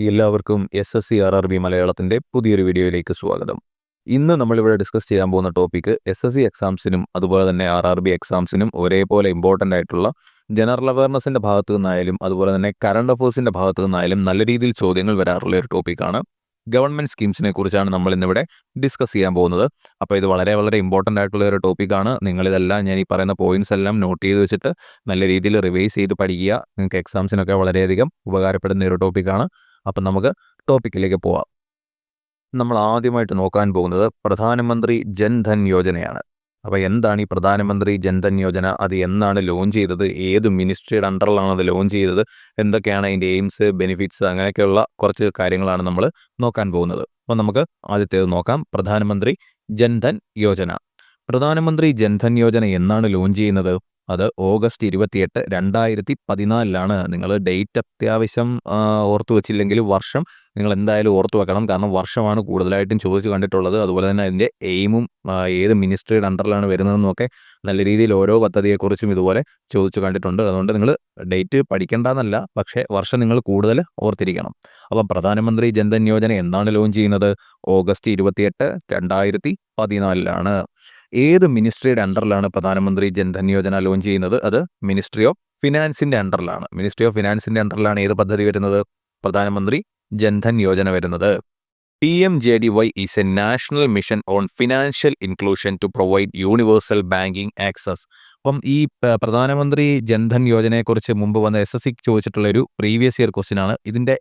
എല്ലാവർക്കും SSC RRB മലയാളത്തിൻ്റെ പുതിയൊരു വീഡിയോയിലേക്ക് സ്വാഗതം. ഇന്ന് നമ്മളിവിടെ ഡിസ്കസ് ചെയ്യാൻ പോകുന്ന ടോപ്പിക്ക് SSC എക്സാംസിനും അതുപോലെ തന്നെ RRB എക്സാംസിനും ഒരേപോലെ ഇമ്പോർട്ടൻ്റ് ആയിട്ടുള്ള ജനറൽ അവയർനെസ്സിൻ്റെ ഭാഗത്തു നിന്നായാലും അതുപോലെ തന്നെ കറണ്ട് അഫേഴ്സിൻ്റെ ഭാഗത്തു നിന്നായാലും നല്ല രീതിയിൽ ചോദ്യങ്ങൾ വരാറുള്ള ഒരു ടോപ്പിക്കാണ്. ഗവൺമെൻറ് സ്കീംസിനെ കുറിച്ചാണ് നമ്മൾ ഇന്നിവിടെ ഡിസ്കസ് ചെയ്യാൻ പോകുന്നത്. അപ്പോൾ ഇത് വളരെ വളരെ ഇമ്പോർട്ടൻ്റ് ആയിട്ടുള്ള ഒരു ടോപ്പിക്കാണ്. നിങ്ങളിതെല്ലാം ഞാൻ ഈ പറയുന്ന പോയിന്റ്സ് എല്ലാം നോട്ട് ചെയ്ത് വെച്ചിട്ട് നല്ല രീതിയിൽ റിവൈസ് ചെയ്ത് പഠിക്കുക. നിങ്ങൾക്ക് എക്സാംസിനൊക്കെ വളരെയധികം ഉപകാരപ്പെടുന്ന ഒരു ടോപ്പിക്കാണ്. അപ്പം നമുക്ക് ടോപ്പിക്കിലേക്ക് പോവാം. നമ്മൾ ആദ്യമായിട്ട് നോക്കാൻ പോകുന്നത് പ്രധാനമന്ത്രി ജൻധൻ യോജനയാണ്. അപ്പോൾ എന്താണ് ഈ പ്രധാനമന്ത്രി ജൻധൻ യോജന? അത് എന്നാണ് ലോഞ്ച് ചെയ്തത്? ഏത് മിനിസ്ട്രിയുടെ അണ്ടറിലാണ് അത് ലോഞ്ച് ചെയ്തത്? എന്തൊക്കെയാണ് അതിൻ്റെ എയിംസ്, ബെനിഫിറ്റ്സ്, അങ്ങനെയൊക്കെയുള്ള കുറച്ച് കാര്യങ്ങളാണ് നമ്മൾ നോക്കാൻ പോകുന്നത്. അപ്പോൾ നമുക്ക് ആദ്യത്തേത് നോക്കാം. പ്രധാനമന്ത്രി ജൻധൻ യോജന. പ്രധാനമന്ത്രി ജൻധൻ യോജന എന്നാണ് ലോഞ്ച് ചെയ്യുന്നത്? അത് ഓഗസ്റ്റ് 28, 2014 നിങ്ങൾ ഡേറ്റ് അത്യാവശ്യം ഓർത്തു വെച്ചില്ലെങ്കിൽ വർഷം നിങ്ങൾ എന്തായാലും ഓർത്തു വെക്കണം. കാരണം വർഷമാണ് കൂടുതലായിട്ടും ചോദിച്ചു കണ്ടിട്ടുള്ളത്. അതുപോലെ തന്നെ അതിൻ്റെ എയിമും ഏത് മിനിസ്ട്രിയുടെ അണ്ടറിലാണ് വരുന്നതെന്നൊക്കെ നല്ല രീതിയിൽ ഓരോ പദ്ധതിയെക്കുറിച്ചും ഇതുപോലെ ചോദിച്ചു കണ്ടിട്ടുണ്ട്. അതുകൊണ്ട് നിങ്ങൾ ഡേറ്റ് പഠിക്കേണ്ടെന്നല്ല, പക്ഷേ വർഷം നിങ്ങൾ കൂടുതൽ ഓർത്തിരിക്കണം. അപ്പം പ്രധാനമന്ത്രി ജൻധൻ യോജന എന്താണ് ലോഞ്ച് ചെയ്യുന്നത്? ഓഗസ്റ്റ് 28, 2014. ഏത് മിനിസ്ട്രിയുടെ അണ്ടറിലാണ് പ്രധാനമന്ത്രി ജൻധൻ യോജന ലോഞ്ച് ചെയ്യുന്നത്? അത് മിനിസ്ട്രി ഓഫ് ഫിനാൻസിൻ്റെ അണ്ടറിലാണ്. മിനിസ്ട്രി ഓഫ് ഫിനാൻസിൻ്റെ അണ്ടറിലാണ് ഏത് പദ്ധതി വരുന്നത്? പ്രധാനമന്ത്രി ജൻധൻ യോജന വരുന്നത്. PMJDY is a national mission on financial inclusion to provide universal banking access. അപ്പം ഈ പ്രധാനമന്ത്രി ജൻധൻ യോജനയെക്കുറിച്ച് മുമ്പ് വന്ന SSC ചോദിച്ചിട്ടുള്ള ഒരു പ്രീവിയസ് ഇയർ ക്വസ്റ്റ്യൻ ആണ്. ഇതിൻ്റെ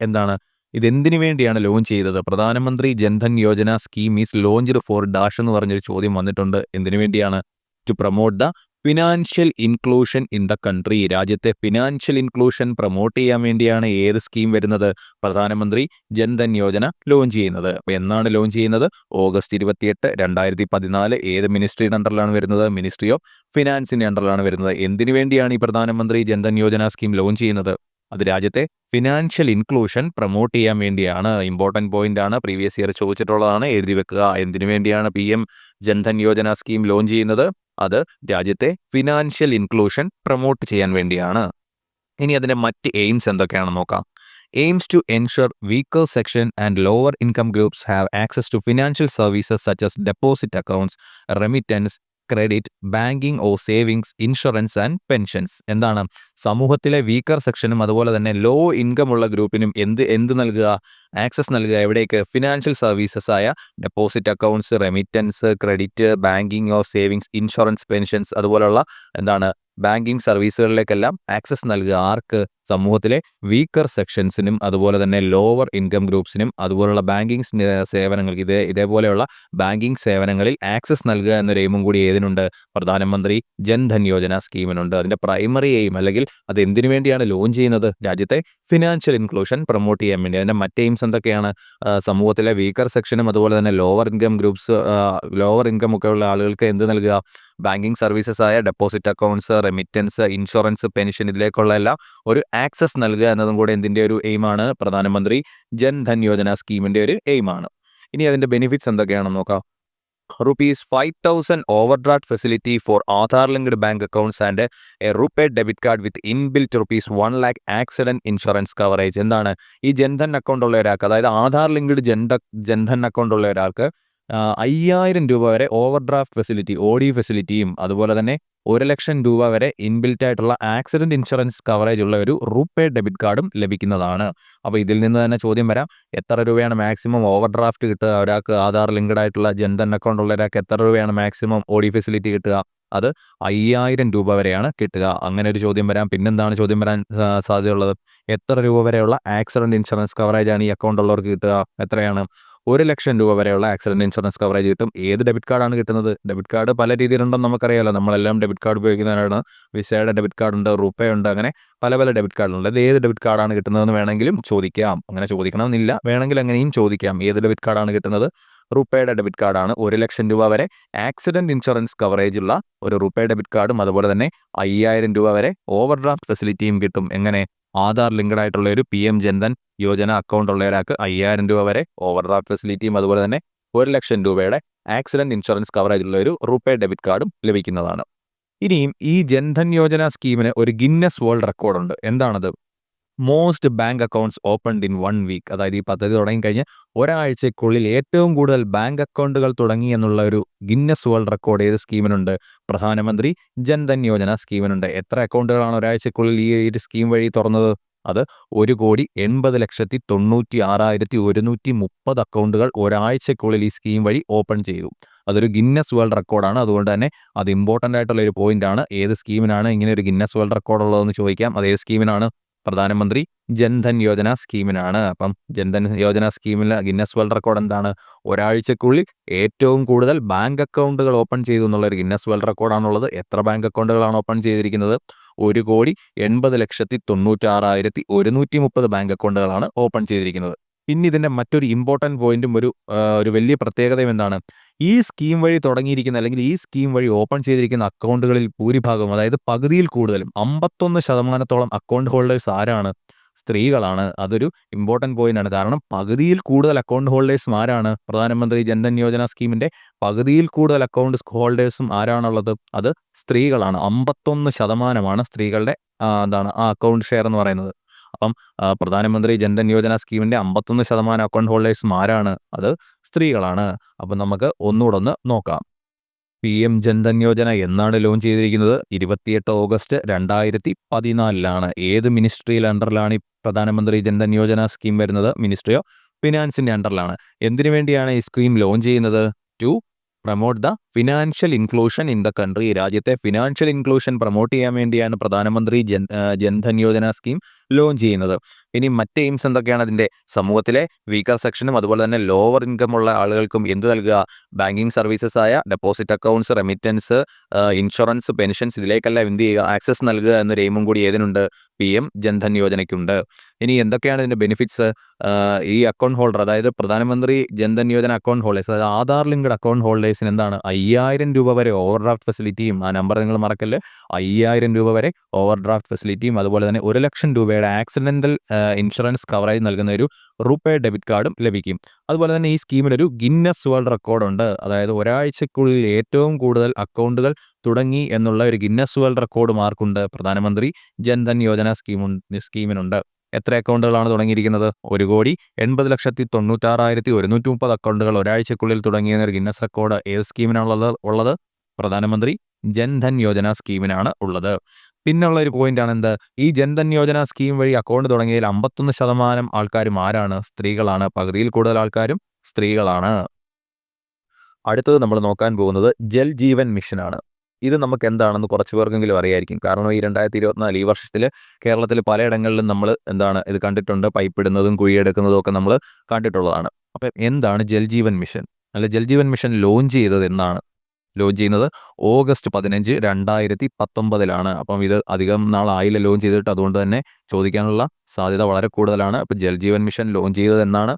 ഇതെന്തിനു വേണ്ടിയാണ് ലോഞ്ച് ചെയ്തത്? Pradhan Mantri Jan Dhan Yojana scheme is launched for dash എന്ന് പറഞ്ഞൊരു ചോദ്യം വന്നിട്ടുണ്ട്. എന്തിനു വേണ്ടിയാണ്? To promote the financial inclusion in the country. രാജ്യത്തെ ഫിനാൻഷ്യൽ ഇൻക്ലൂഷൻ പ്രൊമോട്ട് ചെയ്യാൻ വേണ്ടിയാണ് ഏത് സ്കീം വരുന്നത്? പ്രധാനമന്ത്രി ജൻധൻ യോജന ലോഞ്ച് ചെയ്യുന്നത്. അപ്പോൾ എന്നാണ് ലോഞ്ച് ചെയ്യുന്നത്? ഓഗസ്റ്റ് 28, 2014. ഏത് മിനിസ്ട്രിയുടെ അണ്ടറിലാണ് വരുന്നത്? മിനിസ്ട്രി ഓഫ് ഫിനാൻസിൻ്റെ അണ്ടറിലാണ് വരുന്നത്. എന്തിനു വേണ്ടിയാണ് ഈ പ്രധാനമന്ത്രി ജൻധൻ യോജന സ്കീം ലോഞ്ച് ചെയ്യുന്നത്? അത് രാജ്യത്തെ ഫിനാൻഷ്യൽ ഇൻക്ലൂഷൻ പ്രൊമോട്ട് ചെയ്യാൻ വേണ്ടിയാണ്. ഇമ്പോർട്ടൻറ്റ് പോയിന്റ് ആണ്, പ്രീവിയസ് ഇയർ ചോദിച്ചിട്ടുള്ളതാണ്, എഴുതി വെക്കുക. എന്തിനു വേണ്ടിയാണ് PM Jan Dhan Yojana scheme launch ചെയ്യുന്നത്? അത് രാജ്യത്തെ ഫിനാൻഷ്യൽ ഇൻക്ലൂഷൻ പ്രൊമോട്ട് ചെയ്യാൻ വേണ്ടിയാണ്. ഇനി അതിൻ്റെ മറ്റ് എയിംസ് എന്തൊക്കെയാണെന്ന് നോക്കാം. Aims to ensure weaker section and lower income groups have access to financial services such as deposit accounts, remittance, credit, banking or savings, insurance and pensions. എന്താണ്? സമൂഹത്തിലെ വീക്കർ സെക്ഷനും അതുപോലെ തന്നെ ലോ ഇൻകം ഉള്ള ഗ്രൂപ്പിനും എന്ത് നൽകുക? ആക്സസ് നൽകുക. എവിടേക്ക്? ഫിനാൻഷ്യൽ സർവീസസ് ആയ deposit accounts, remittance, credit, banking or savings, insurance, pensions അതുപോലുള്ള ബാങ്കിങ് സർവീസുകളിലേക്കെല്ലാം ആക്സസ് നൽകുക. ആർക്ക്? സമൂഹത്തിലെ വീക്കർ സെക്ഷൻസിനും അതുപോലെ തന്നെ ലോവർ ഇൻകം ഗ്രൂപ്പ്സിനും അതുപോലുള്ള ബാങ്കിങ് സേവനങ്ങൾക്ക് ഇതേപോലെയുള്ള ബാങ്കിങ് സേവനങ്ങളിൽ ആക്സസ് നൽകുക എന്നൊരു എയിമും കൂടി ഏതിനുണ്ട്? പ്രധാനമന്ത്രി ജൻധൻ യോജന സ്കീമിനുണ്ട്. അതിൻ്റെ പ്രൈമറി എയിം അല്ലെങ്കിൽ അത് എന്തിനു വേണ്ടിയാണ് ലോഞ്ച് ചെയ്യുന്നത്? രാജ്യത്തെ ഫിനാൻഷ്യൽ ഇൻക്ലൂഷൻ പ്രൊമോട്ട് ചെയ്യാൻ വേണ്ടി. അതിൻ്റെ മറ്റ് എയിംസ് എന്തൊക്കെയാണ്? സമൂഹത്തിലെ വീക്കർ സെക്ഷനും അതുപോലെ തന്നെ lower income groups, lower income ഒക്കെ ഉള്ള ആളുകൾക്ക് എന്ത് നൽകുക? ബാങ്കിങ് സർവീസസ് ആയ deposit accounts, remittance, insurance, pension, ഇതിലേക്കുള്ള എല്ലാം ഒരു ആക്സസ് നൽകുക എന്നതും കൂടെ എന്തിൻ്റെ ഒരു എയിമാണ്? പ്രധാനമന്ത്രി ജൻധൻ യോജന സ്കീമിൻ്റെ ഒരു എയിമാണ്. ഇനി അതിൻ്റെ ബെനിഫിറ്റ്സ് എന്തൊക്കെയാണെന്ന് നോക്കാം. ₹5,000 overdraft facility four Aadhaar linked bank accounts and A RuPay debit card with inbuilt ₹1 lakh accident insurance coverage. എന്താണ്? ഈ ജൻധൻ അക്കൗണ്ട് ഉള്ള ഒരാൾക്ക്, അതായത് ആധാർ ലിങ്ക്ഡ് ജൻധൻ അക്കൗണ്ട് ഉള്ള ഒരാൾക്ക് 5,000 രൂപ വരെ ഓവർഡ്രാഫ്റ്റ് ഫെസിലിറ്റി, OD ഫെസിലിറ്റിയും അതുപോലെ തന്നെ 1,00,000 രൂപ വരെ ഇൻബിൽറ്റ് ആയിട്ടുള്ള ആക്സിഡന്റ് ഇൻഷുറൻസ് കവറേജ് ഉള്ള ഒരു റുപേ ഡെബിറ്റ് കാർഡും ലഭിക്കുന്നതാണ്. അപ്പോൾ ഇതിൽ നിന്ന് തന്നെ ചോദ്യം വരാം, എത്ര രൂപയാണ് മാക്സിമം ഓവർഡ്രാഫ്റ്റ് കിട്ടുക? ഒരാൾക്ക് ആധാർ ലിങ്ക്ഡ് ആയിട്ടുള്ള ജൻധൻ അക്കൗണ്ട് ഉള്ള ഒരാൾക്ക് എത്ര രൂപയാണ് മാക്സിമം OD ഫെസിലിറ്റി കിട്ടുക? അത് 5,000 രൂപ വരെയാണ് കിട്ടുക. അങ്ങനെ ഒരു ചോദ്യം വരാം. പിന്നെന്താണ് ചോദ്യം വരാൻ സാധ്യതയുള്ളത്? എത്ര രൂപ വരെയുള്ള ആക്സിഡന്റ് ഇൻഷുറൻസ് കവറേജാണ് ഈ അക്കൗണ്ട് ഉള്ളവർക്ക് കിട്ടുക? എത്രയാണ്? 1,00,000 രൂപ വരെയുള്ള ആക്സിഡന്റ് ഇൻഷുറൻസ് കവറേജ് കിട്ടും. ഏത് ഡെബിറ്റ് കാർഡാണ് കിട്ടുന്നത്? ഡെബിറ്റ് കാർഡ് പല രീതിയിലുണ്ടെന്ന് നമുക്കറിയാലോ. നമ്മളെല്ലാം ഡെബിറ്റ് കാർഡ് ഉപയോഗിക്കുന്നവരാണ്. വിസയുടെ ഡെബിറ്റ് കാർഡ് ഉണ്ട്, റുപേ ഉണ്ട്, അങ്ങനെ പല ഡെബിറ്റ് കാർഡുണ്ട്. അത് ഏത് ഡെബിറ്റ് കാർഡാണ് കിട്ടുന്നതെന്ന് വേണമെങ്കിലും ചോദിക്കാം. അങ്ങനെ ചോദിക്കണമെന്നില്ല, വേണമെങ്കിൽ അങ്ങനെയും ചോദിക്കാം. ഏത് ഡെബിറ്റ് കാർഡാണ് കിട്ടുന്നത്? റുപേയുടെ ഡെബിറ്റ് കാർഡാണ്. 1,00,000 രൂപ വരെ ആക്സിഡന്റ് ഇൻഷുറൻസ് കവറേജ് ഉള്ള ഒരു റുപേ ഡെബിറ്റ് കാർഡും അതുപോലെ തന്നെ 5,000 രൂപ വരെ ഓവർഡ്രാഫ്റ്റ് ഫെസിലിറ്റിയും കിട്ടും. എങ്ങനെ? ആധാർ ലിങ്ക്ഡ് ആയിട്ടുള്ള ഒരു PM ജൻധൻ യോജന അക്കൗണ്ട് ഉള്ള ഒരാൾക്ക് 5,000 രൂപ വരെ ഓവർഡ്രാഫ്റ്റ് ഫെസിലിറ്റിയും അതുപോലെ തന്നെ 1,00,000 രൂപയുടെ ആക്സിഡന്റ് ഇൻഷുറൻസ് കവറേജ് ഉള്ള ഒരു റുപേ ഡെബിറ്റ് കാർഡും ലഭിക്കുന്നതാണ്. ഇനിയും ഈ ജൻധൻ യോജന സ്കീമിന് ഒരു ഗിന്നസ് വേൾഡ് റെക്കോർഡുണ്ട്. എന്താണത്? Most bank accounts opened in 1 week. അതായത് ഈ പദ്ധതി തുടങ്ങിക്കഴിഞ്ഞ് ഒരാഴ്ചയ്ക്കുള്ളിൽ ഏറ്റവും കൂടുതൽ ബാങ്ക് അക്കൗണ്ടുകൾ തുടങ്ങി എന്നുള്ള ഒരു ഗിന്നസ് വേൾഡ് റെക്കോർഡ് ഏത് സ്കീമിനുണ്ട്? പ്രധാനമന്ത്രി ജൻധൻ യോജന സ്കീമിനുണ്ട്. എത്ര അക്കൗണ്ടുകളാണ് ഒരാഴ്ചയ്ക്കുള്ളിൽ ഈ ഒരു സ്കീം വഴി തുറന്നത്? അത് 1,80,96,130 അക്കൗണ്ടുകൾ ഒരാഴ്ചയ്ക്കുള്ളിൽ ഈ സ്കീം വഴി ഓപ്പൺ ചെയ്തു. അതൊരു ഗിന്നസ് വേൾഡ് റെക്കോർഡാണ്. അതുകൊണ്ട് തന്നെ അത് ഇമ്പോർട്ടൻ്റ് ആയിട്ടുള്ള ഒരു പോയിന്റാണ്. ഏത് സ്കീമിനാണ് ഇങ്ങനെ ഒരു ഗിന്നസ് വേൾഡ് റെക്കോർഡ് ഉള്ളതെന്ന് ചോദിക്കാം. അത് ഏത് സ്കീമിനാണ്? പ്രധാനമന്ത്രി ജൻധൻ യോജന സ്കീമിനാണ്. അപ്പം ജൻധൻ യോജന സ്കീമിലെ ഗിന്നസ് വേൾഡ് റെക്കോർഡ് എന്താണ്? ഒരാഴ്ചക്കുള്ളിൽ ഏറ്റവും കൂടുതൽ ബാങ്ക് അക്കൗണ്ടുകൾ ഓപ്പൺ ചെയ്തു എന്നുള്ള ഒരു ഗിന്നസ് വേൾഡ് റെക്കോർഡാണുള്ളത്. എത്ര ബാങ്ക് അക്കൗണ്ടുകളാണ് ഓപ്പൺ ചെയ്തിരിക്കുന്നത്? 1,80,96,130 ബാങ്ക് അക്കൗണ്ടുകളാണ് ഓപ്പൺ ചെയ്തിരിക്കുന്നത്. പിന്നെ ഇതിൻ്റെ മറ്റൊരു ഇമ്പോർട്ടൻറ്റ് പോയിന്റും ഒരു വലിയ പ്രത്യേകതയും എന്താണ്? ഈ സ്കീം വഴി തുടങ്ങിയിരിക്കുന്ന അല്ലെങ്കിൽ ഈ സ്കീം വഴി ഓപ്പൺ ചെയ്തിരിക്കുന്ന അക്കൗണ്ടുകളിൽ ഭൂരിഭാഗം, അതായത് പകുതിയിൽ കൂടുതലും 51% അക്കൗണ്ട് ഹോൾഡേഴ്സ് ആരാണ്? സ്ത്രീകളാണ്. അതൊരു ഇമ്പോർട്ടൻറ്റ് പോയിന്റ് ആണ്. കാരണം പകുതിയിൽ കൂടുതൽ അക്കൗണ്ട് ഹോൾഡേഴ്സും ആരാണ്? പ്രധാനമന്ത്രി ജൻധൻ യോജന സ്കീമിൻ്റെ പകുതിയിൽ കൂടുതൽ അക്കൗണ്ട് ഹോൾഡേഴ്സും ആരാണുള്ളത്? അത് സ്ത്രീകളാണ്. 51% സ്ത്രീകളുടെ ആ അക്കൗണ്ട് ഷെയർ എന്ന് പറയുന്നത്. അപ്പം പ്രധാനമന്ത്രി ജൻധൻ യോജന സ്കീമിൻ്റെ 51% അക്കൗണ്ട് ഹോൾഡേഴ്സും ആരാണ്? അത് സ്ത്രീകളാണ്. അപ്പം നമുക്ക് ഒന്നുകൂടെ ഒന്ന് നോക്കാം. PM ജൻധൻ യോജന എന്നാണ് ലോഞ്ച് ചെയ്തിരിക്കുന്നത്? 28 ഓഗസ്റ്റ് 2014 ഏത് മിനിസ്ട്രിയിൽ അണ്ടറിലാണ് ഈ പ്രധാനമന്ത്രി ജൻധൻ യോജന സ്കീം വരുന്നത്? മിനിസ്ട്രി ഓഫ് ഫിനാൻസിൻ്റെ അണ്ടറിലാണ്. എന്തിനു വേണ്ടിയാണ് ഈ സ്കീം ലോഞ്ച് ചെയ്യുന്നത്? To promote the financial inclusion in the country. രാജ്യത്തെ ഫിനാൻഷ്യൽ ഇൻക്ലൂഷൻ പ്രൊമോട്ട് ചെയ്യാൻ വേണ്ടിയാണ് പ്രധാനമന്ത്രി ജൻധൻ യോജന സ്കീം ലോഞ്ച് ചെയ്യുന്നത്. ഇനി മറ്റ് എയിംസ് എന്തൊക്കെയാണ് അതിൻ്റെ? സമൂഹത്തിലെ വീക്കർ സെക്ഷനും അതുപോലെ തന്നെ ലോവർ ഇൻകം ഉള്ള ആളുകൾക്കും എന്ത് നൽകുക? ബാങ്കിങ് സർവീസസ് ആയ deposit accounts, remittance, insurance, pensions, ഇതിലേക്കെല്ലാം എന്ത് ചെയ്യുക? ആക്സസ് നൽകുക എന്നൊരു എയിമും കൂടി ഏതിനുണ്ട്? PM ജൻധൻ യോജനയ്ക്കുണ്ട്. ഇനി എന്തൊക്കെയാണ് ഇതിൻ്റെ ബെനിഫിറ്റ്സ്? ഈ അക്കൗണ്ട് ഹോൾഡർ, അതായത് പ്രധാനമന്ത്രി ജൻധൻ യോജന അക്കൗണ്ട് ഹോൾഡേഴ്സ്, അതായത് ആധാർ ലിങ്ക്ഡ് അക്കൗണ്ട് ഹോൾഡേഴ്സിന് എന്താണ്? 5,000 രൂപ വരെ ഓവർ ഡ്രാഫ്റ്റ് ഫെസിലിറ്റിയും, ആ നമ്പർ നിങ്ങൾ മറക്കല്ല്, 5,000 രൂപ വരെ ഓവർ ഡ്രാഫ്റ്റ് ഫെസിലിറ്റിയും അതുപോലെ തന്നെ 1,00,000 രൂപയുടെ ആക്സിഡൻ്റൽ ഇൻഷുറൻസ് കവറേജ് നൽകുന്ന ഒരു റുപേ ഡെബിറ്റ് കാർഡും ലഭിക്കും. അതുപോലെ തന്നെ ഈ സ്കീമിനൊരു ഗിന്നസ് വേൾഡ് റെക്കോർഡുണ്ട്. അതായത് ഒരാഴ്ചക്കുള്ളിൽ ഏറ്റവും കൂടുതൽ അക്കൗണ്ടുകൾ തുടങ്ങി എന്നുള്ള ഒരു ഗിന്നസ് വേൾഡ് റെക്കോർഡ് മാർക്കുണ്ട് പ്രധാനമന്ത്രി ജൻധൻ യോജന സ്കീമിനുണ്ട്. എത്ര അക്കൗണ്ടുകളാണ് തുടങ്ങിയിരിക്കുന്നത്? 1,80,96,130 അക്കൗണ്ടുകൾ ഒരാഴ്ചക്കുള്ളിൽ തുടങ്ങിയ ഒരു ഗിന്നസ് റെക്കോർഡ് ഏത് സ്കീമിനാണുള്ളത്? പ്രധാനമന്ത്രി ജൻധൻ യോജന സ്കീമിനാണ് ഉള്ളത്. പിന്നുള്ള ഒരു പോയിന്റാണ് എന്ത്? ഈ ജൻധൻ യോജന സ്കീം വഴി അക്കൗണ്ട് തുടങ്ങിയതിൽ 51% ആൾക്കാരും ആരാണ്? സ്ത്രീകളാണ്. പകുതിയിൽ കൂടുതൽ ആൾക്കാരും സ്ത്രീകളാണ്. അടുത്തത് നമ്മൾ നോക്കാൻ പോകുന്നത് ജൽ ജീവൻ മിഷനാണ്. ഇത് നമുക്ക് എന്താണെന്ന് കുറച്ച് പേർക്കെങ്കിലും അറിയായിരിക്കും. കാരണം ഈ 2024 ഈ വർഷത്തിൽ കേരളത്തിൽ പലയിടങ്ങളിലും നമ്മൾ ഇത് കണ്ടിട്ടുണ്ട്. പൈപ്പ് ഇടുന്നതും കുഴിയെടുക്കുന്നതും ഒക്കെ നമ്മൾ കണ്ടിട്ടുള്ളതാണ്. അപ്പം എന്താണ് Jal Jeevan mission? Jal Jeevan mission launch ചെയ്തത് എന്നാണ്? ലോഞ്ച് ചെയ്യുന്നത് ഓഗസ്റ്റ് 15, 2019. അപ്പം ഇത് അധികം നാളായില്ല ലോഞ്ച് ചെയ്തിട്ട്. അതുകൊണ്ട് തന്നെ ചോദിക്കാനുള്ള സാധ്യത വളരെ കൂടുതലാണ്. അപ്പം ജൽ ജീവൻ മിഷൻ ലോഞ്ച് ചെയ്തത് എന്നാണ്?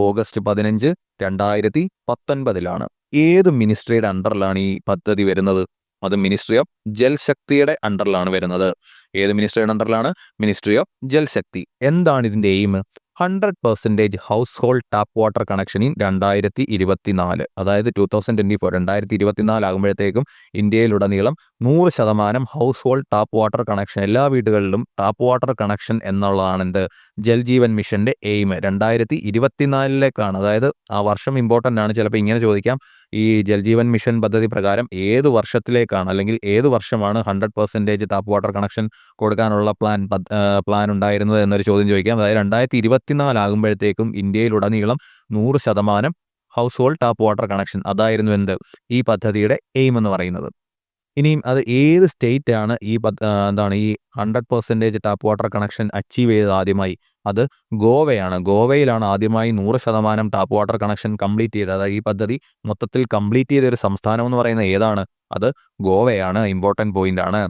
ഓഗസ്റ്റ് 15, 2019. ഏത് മിനിസ്ട്രിയുടെ അണ്ടറിലാണ് ഈ പദ്ധതി വരുന്നത്? അത് മിനിസ്ട്രി ഓഫ് ജൽശക്തിയുടെ അണ്ടറിലാണ് വരുന്നത്. ഏത് മിനിസ്ട്രിയുടെ അണ്ടറിലാണ്? Ministry of Jal Shakti. എന്താണ് ഇതിൻ്റെ aim? 100% household tap water connection in 2024. അതായത് 2024 ആകുമ്പോഴത്തേക്കും ഇന്ത്യയിലുടനീളം 100% household tap water connection, എല്ലാ വീടുകളിലും ടാപ്പ് വാട്ടർ കണക്ഷൻ എന്നുള്ളതാണ് എന്ത്? ജൽ ജീവൻ മിഷന്റെ എയിം. 2024 അതായത് ആ വർഷം ഇമ്പോർട്ടൻ്റ് ആണ്. ചിലപ്പോൾ ഇങ്ങനെ ചോദിക്കാം, ഈ ജൽ ജീവൻ മിഷൻ പദ്ധതി പ്രകാരം ഏത് വർഷത്തിലേക്കാണ് അല്ലെങ്കിൽ ഏത് വർഷമാണ് 100% ടാപ്പ് വാട്ടർ കണക്ഷൻ കൊടുക്കാനുള്ള പ്ലാൻ ഉണ്ടായിരുന്നത് എന്നൊരു ചോദ്യം ചോദിക്കാം. അതായത് 2024 ആകുമ്പോഴത്തേക്കും ഇന്ത്യയിലുടനീളം 100% household tap water connection, അതായിരുന്നു ഈ പദ്ധതിയുടെ എയിം എന്ന് പറയുന്നത്. ഇനിയും അത് ഏത് സ്റ്റേറ്റ് ആണ് ഈ 100% ടാപ്പ് വാട്ടർ കണക്ഷൻ അച്ചീവ് ചെയ്തത് ആദ്യമായി? അത് ഗോവയാണ്. ഗോവയിലാണ് ആദ്യമായി 100% ടാപ്പ് വാട്ടർ കണക്ഷൻ കംപ്ലീറ്റ് ചെയ്തത്. അതായത് ഈ പദ്ധതി മൊത്തത്തിൽ കംപ്ലീറ്റ് ചെയ്ത ഒരു സംസ്ഥാനം എന്ന് പറയുന്നത് ഏതാണ്? അത് ഗോവയാണ്. ഇമ്പോർട്ടൻറ്റ് പോയിന്റ് ആണ്.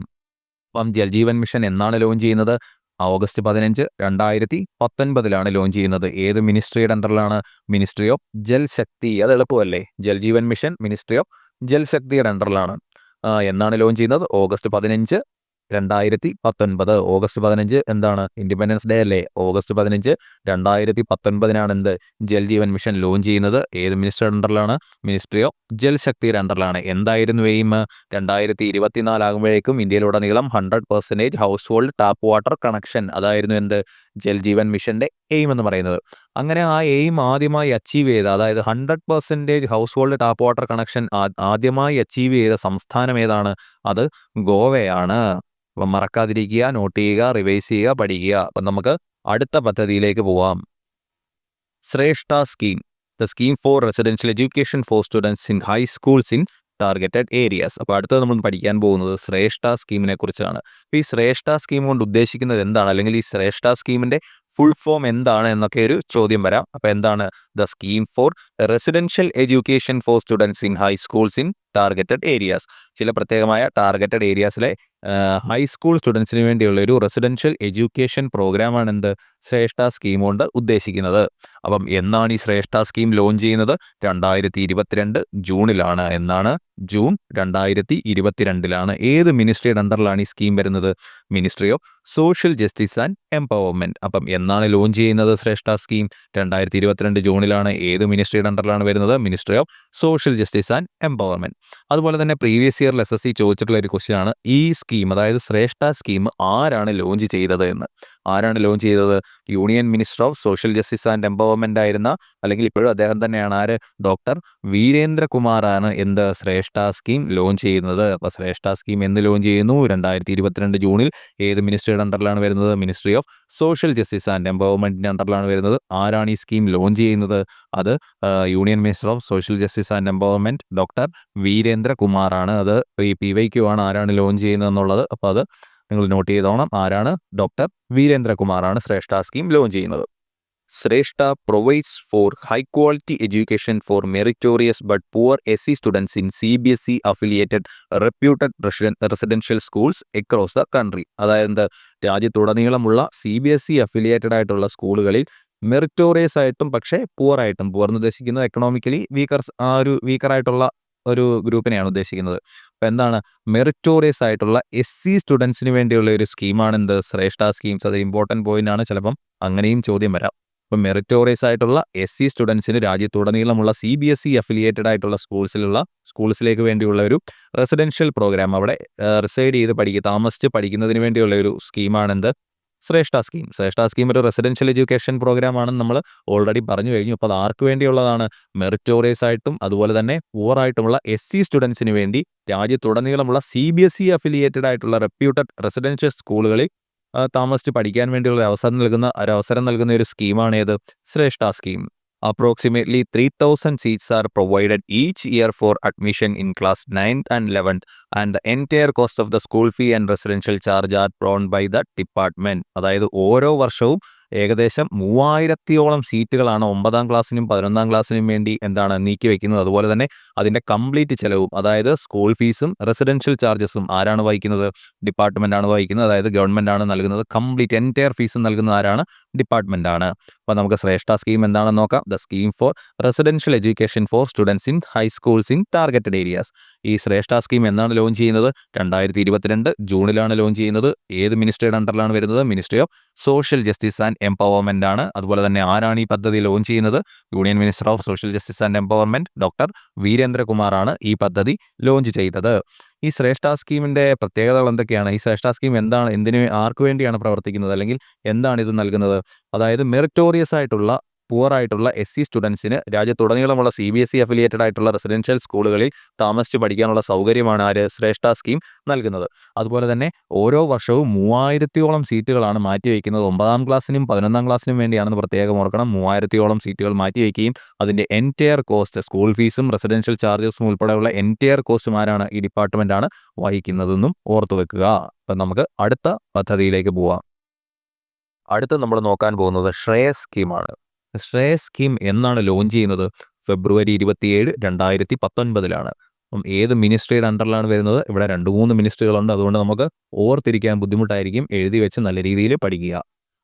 അപ്പം ജൽജീവൻ മിഷൻ എന്നാണ് ലോഞ്ച് ചെയ്യുന്നത്? ഓഗസ്റ്റ് 15, 2019 ലോഞ്ച് ചെയ്യുന്നത്. ഏത് മിനിസ്ട്രിയുടെ അണ്ടറിലാണ്? Ministry of Jal Shakti. അത് എളുപ്പമല്ലേ? ജൽജീവൻ മിഷൻ മിനിസ്ട്രി ഓഫ് ജൽശക്തിയുടെ അണ്ടറിലാണ്. എന്നാണ് ലോഞ്ച് ചെയ്യുന്നത്? ഓഗസ്റ്റ് 15, 2019. ഓഗസ്റ്റ് 15 എന്താണ്? ഇൻഡിപെൻഡൻസ് ഡേ അല്ലേ? August 15, 2019 Jal Jeevan mission launch ചെയ്യുന്നത്. ഏത് മിനിസ്ട്രിയുടെ അണ്ടറിലാണ്? മിനിസ്ട്രി ഓഫ് ജൽശക്തിയുടെ അണ്ടറിലാണ്. എന്തായിരുന്നു എയിം? 2024 ആകുമ്പോഴേക്കും ഇന്ത്യയിലുടനീളം 100% household tap water connection, അതായിരുന്നു ജൽ ജീവൻ മിഷന്റെ എയിം എന്ന് പറയുന്നത്. അങ്ങനെ ആ എയിം ആദ്യമായി അച്ചീവ് ചെയ്ത, അതായത് 100% household tap water connection ആദ്യമായി അച്ചീവ് ചെയ്ത സംസ്ഥാനം ഏതാണ്? അത് ഗോവയാണ്. അപ്പം മറക്കാതിരിക്കുക, നോട്ട് ചെയ്യുക, റിവൈസ് ചെയ്യുക, പഠിക്കുക. അപ്പം നമുക്ക് അടുത്ത പദ്ധതിയിലേക്ക് പോവാം. ശ്രേഷ്ഠ scheme, the scheme for residential education for students in high schools in targeted areas. അപ്പോൾ അടുത്തത് നമ്മൾ പഠിക്കാൻ പോകുന്നത് ശ്രേഷ്ഠ സ്കീമിനെ കുറിച്ചാണ്. അപ്പോൾ ഈ ശ്രേഷ്ഠ സ്കീം കൊണ്ട് ഉദ്ദേശിക്കുന്നത് എന്താണ്, അല്ലെങ്കിൽ ഈ ശ്രേഷ്ഠ സ്കീമിന്റെ ഫുൾ ഫോം എന്താണ് എന്നൊക്കെ ഒരു ചോദ്യം വരാം. അപ്പോൾ എന്താണ് the scheme for residential education for students in high schools in targeted areas? ചില പ്രത്യേകമായ ടാർഗറ്റഡ് ഏരിയാസിലെ ഹൈസ്കൂൾ സ്റ്റുഡൻസിന് വേണ്ടിയുള്ള ഒരു റെസിഡൻഷ്യൽ എഡ്യൂക്കേഷൻ പ്രോഗ്രാമാണ് എന്ത് ശ്രേഷ്ഠ സ്കീം കൊണ്ട് ഉദ്ദേശിക്കുന്നത്. അപ്പം എന്നാണ് ഈ ശ്രേഷ്ഠ സ്കീം ലോഞ്ച് ചെയ്യുന്നത്? 2022 ജൂണിലാണ്. എന്നാണ്? ജൂൺ 2022. ഏത് മിനിസ്ട്രിയുടെ അണ്ടറിലാണ് ഈ സ്കീം വരുന്നത്? Ministry of social justice and empowerment. അപ്പം എന്നാണ് ലോഞ്ച് ചെയ്യുന്നത് ശ്രേഷ്ഠ സ്കീം? 2022 ജൂണിലാണ്. ഏത് മിനിസ്ട്രിയുടെ അണ്ടറിലാണ് വരുന്നത്? Ministry of social justice and empowerment. അതുപോലെ തന്നെ പ്രീവിയസ് ഇയറിൽ SSC ചോദിച്ചിട്ടുള്ള ഒരു ക്വസ്റ്റ്യൻ ആണ്, ഈ സ്കീം, അതായത് ശ്രേഷ്ഠ സ്കീം ആരാണ് ലോഞ്ച് ചെയ്തത് എന്ന്. ആരാണ് ലോഞ്ച് ചെയ്തത്? Union minister of social justice and empowerment ആയിരുന്ന, അല്ലെങ്കിൽ ഇപ്പോഴും അദ്ദേഹം തന്നെയാണ്, ആര്? ഡോക്ടർ വീരേന്ദ്രകുമാറാണ് എന്ത് ശ്രേഷ്ഠ സ്കീം ലോഞ്ച് ചെയ്യുന്നത്. അപ്പോൾ ശ്രേഷ്ഠ സ്കീം എന്ന് ലോഞ്ച് ചെയ്യുന്നു? 2022 ജൂണിൽ. ഏത് മിനിസ്ട്രിയുടെ അണ്ടറിലാണ് വരുന്നത്? Ministry of social justice and എംപവർമെന്റിന്റെ അണ്ടറിലാണ് വരുന്നത്. ആരാണ് ഈ സ്കീം ലോഞ്ച് ചെയ്യുന്നത്? അത് union minister of social justice and empowerment doctor വീരേന്ദ്രകുമാറാണ്. അത് ഈ PYQ ആണ് ആരാണ് ലോഞ്ച് ചെയ്യുന്നത് എന്നുള്ളത്. അപ്പോൾ അത് നിങ്ങൾ നോട്ട് ചെയ്തോണം. ആരാണ്? ഡോക്ടർ വീരേന്ദ്രകുമാറാണ് ശ്രേഷ്ഠ സ്കീം ലോഞ്ച് ചെയ്യുന്നത്. ശ്രേഷ്ഠ provides for high quality education for meritorious but poor SC students in CBSE affiliated reputed residential schools across the country. അതായത് രാജ്യത്തുടനീളമുള്ള CBSE അഫിലിയേറ്റഡ് ആയിട്ടുള്ള സ്കൂളുകളിൽ മെറിറ്റോറിയസ് ആയിട്ടും പക്ഷേ പുവർ ആയിട്ടും, പുവർ എന്ന് ഉദ്ദേശിക്കുന്നത് എക്കണോമിക്കലി വീക്കറായിട്ടുള്ള ഒരു ഗ്രൂപ്പിനെയാണ് ഉദ്ദേശിക്കുന്നത്. അപ്പോൾ എന്താണ്? മെറിറ്റോറിയസ് ആയിട്ടുള്ള SC സ്റ്റുഡൻസിന് വേണ്ടിയുള്ള ഒരു സ്കീമാണ് എന്ത് ശ്രേഷ്ഠ സ്കീംസ്. അത് ഇമ്പോർട്ടൻറ്റ് പോയിന്റ് ആണ്, ചിലപ്പം അങ്ങനെയും ചോദ്യം വരാം. അപ്പം മെറിറ്റോറിയസ് ആയിട്ടുള്ള SC സ്റ്റുഡൻസിന് രാജ്യത്തുടനീളമുള്ള CBSE അഫിലിയേറ്റഡ് ആയിട്ടുള്ള സ്കൂൾസിലേക്ക് വേണ്ടിയുള്ള ഒരു റെസിഡൻഷ്യൽ പ്രോഗ്രാം, അവിടെ റിസൈഡ് ചെയ്ത് താമസിച്ച് പഠിക്കുന്നതിന് വേണ്ടിയുള്ള ഒരു സ്കീമാണ് എന്ത് ശ്രേഷ്ഠ സ്കീം. ശ്രേഷ്ഠ സ്കീം ഒരു റെസിഡൻഷ്യൽ എഡ്യൂക്കേഷൻ പ്രോഗ്രാം ആണെന്ന് നമ്മൾ ഓൾറെഡി പറഞ്ഞു കഴിഞ്ഞു. അപ്പോൾ അത് ആർക്ക് വേണ്ടിയുള്ളതാണ്? മെറിറ്റോറിയസ് ആയിട്ടും അതുപോലെ തന്നെ പുവർ ആയിട്ടുമുള്ള SC സ്റ്റുഡൻസിന് വേണ്ടി രാജ്യത്തുടനീളമുള്ള CBSE അഫിലിയേറ്റഡ് ആയിട്ടുള്ള റെപ്യൂട്ടഡ് റെസിഡൻഷ്യൽ സ്കൂളുകളിൽ താമസിച്ച് പഠിക്കാൻ വേണ്ടിയുള്ള അവസരം നൽകുന്ന ഒരു സ്കീമാണ് ഏത്? ശ്രേഷ്ഠ scheme. Approximately 3,000 seats are provided each year for admission in class 9th and 11th, and the entire cost of the school fee and residential charge are borne by the department. അതായത് ഓരോ വർഷവും ഏകദേശം 3000ഓളം സീറ്റുകളാണ് 9ാം ക്ലാസ്സിനും 11ാം ക്ലാസ്സിനും വേണ്ടി നീക്കി വെക്കുന്നത്. അതുപോലെ തന്നെ അതിന്റെ കംപ്ലീറ്റ് ചെലവും, അതായത് സ്കൂൾ ഫീസും റെസിഡൻഷ്യൽ ചാർജസും ആരാണ് വഹിക്കുന്നത്? ഡിപ്പാർട്ട്മെന്റ് ആണ് വഹിക്കുന്നത്. അതായത് ഗവൺമെന്റ് ആണ് നൽകുന്നത്. കംപ്ലീറ്റ് എൻറ്റയർ ഫീസും നൽകുന്നത് ആരാണ്? ഡിപ്പാർട്ട്മെന്റ് ആണ്. അപ്പോൾ നമുക്ക് ശ്രേഷ്ഠ സ്കീം എന്താണെന്ന് നോക്കാം. The scheme for residential education for students in high schools in targeted areas. ഈ ശ്രേഷ്ഠ സ്കീം എന്നാണ് ലോഞ്ച് ചെയ്യുന്നത്? 2022 ജൂണിലാണ് ലോഞ്ച് ചെയ്യുന്നത്. ഏത് മിനിസ്ട്രിയുടെ അണ്ടറിലാണ് വരുന്നത്? Ministry of social justice and empowerment ആണ്. അതുപോലെ തന്നെ ആരാണ് ഈ പദ്ധതി ലോഞ്ച് ചെയ്യുന്നത്? Union minister of social justice and empowerment doctor വീരേന്ദ്രകുമാറാണ് ഈ പദ്ധതി ലോഞ്ച് ചെയ്തത്. ഈ ശ്രേഷ്ഠ സ്കീമിന്റെ പ്രത്യേകതകൾ എന്തൊക്കെയാണ്? ഈ ശ്രേഷ്ഠ സ്കീം ആർക്ക് വേണ്ടിയാണ് പ്രവർത്തിക്കുന്നത്, അല്ലെങ്കിൽ എന്താണ് ഇത് നൽകുന്നത്? അതായത് മെറിറ്റോറിയസ് ആയിട്ടുള്ള പുവർ ആയിട്ടുള്ള SC സ്റ്റുഡൻസിന് രാജ്യത്തുടനീളമുള്ള CBSE അഫിലിയേറ്റഡ് ആയിട്ടുള്ള റെസിഡൻഷ്യൽ സ്കൂളുകളിൽ താമസിച്ച് പഠിക്കാനുള്ള സൗകര്യമാണ് ആര്? ശ്രേഷ്ഠ സ്കീം നൽകുന്നത്. അതുപോലെ തന്നെ ഓരോ വർഷവും 3000ഓളം സീറ്റുകളാണ് മാറ്റിവെക്കുന്നത്. 9ാം ക്ലാസ്സിനും 11ാം ക്ലാസ്സിനും വേണ്ടിയാണെന്ന് പ്രത്യേകം ഓർക്കണം. 3000ഓളം സീറ്റുകൾ മാറ്റിവെക്കുകയും അതിന്റെ എൻറ്റയർ കോസ്റ്റ്, സ്കൂൾ ഫീസും റെസിഡൻഷ്യൽ ചാർജസും ഉൾപ്പെടെയുള്ള എൻറ്റയർ കോസ്റ്റും ആരാണ്? ഈ ഡിപ്പാർട്ട്മെന്റ് ആണ് വഹിക്കുന്നതെന്നും ഓർത്തു വെക്കുക. അപ്പം നമുക്ക് അടുത്ത പദ്ധതിയിലേക്ക് പോവാം. അടുത്ത നമ്മൾ നോക്കാൻ പോകുന്നത് ശ്രേയസ് സ്കീമാണ്. ശ്രേയസ് സ്കീം എന്നാണ് ലോഞ്ച് ചെയ്യുന്നത്? ഫെബ്രുവരി 27, 2019. അപ്പം ഏത് മിനിസ്ട്രിയുടെ അണ്ടറിലാണ് വരുന്നത്? ഇവിടെ 2-3 മിനിസ്ട്രികളുണ്ട്. അതുകൊണ്ട് നമുക്ക് ഓർത്തിരിക്കാൻ ബുദ്ധിമുട്ടായിരിക്കും. എഴുതി വെച്ച് നല്ല രീതിയിൽ പഠിക്കുക.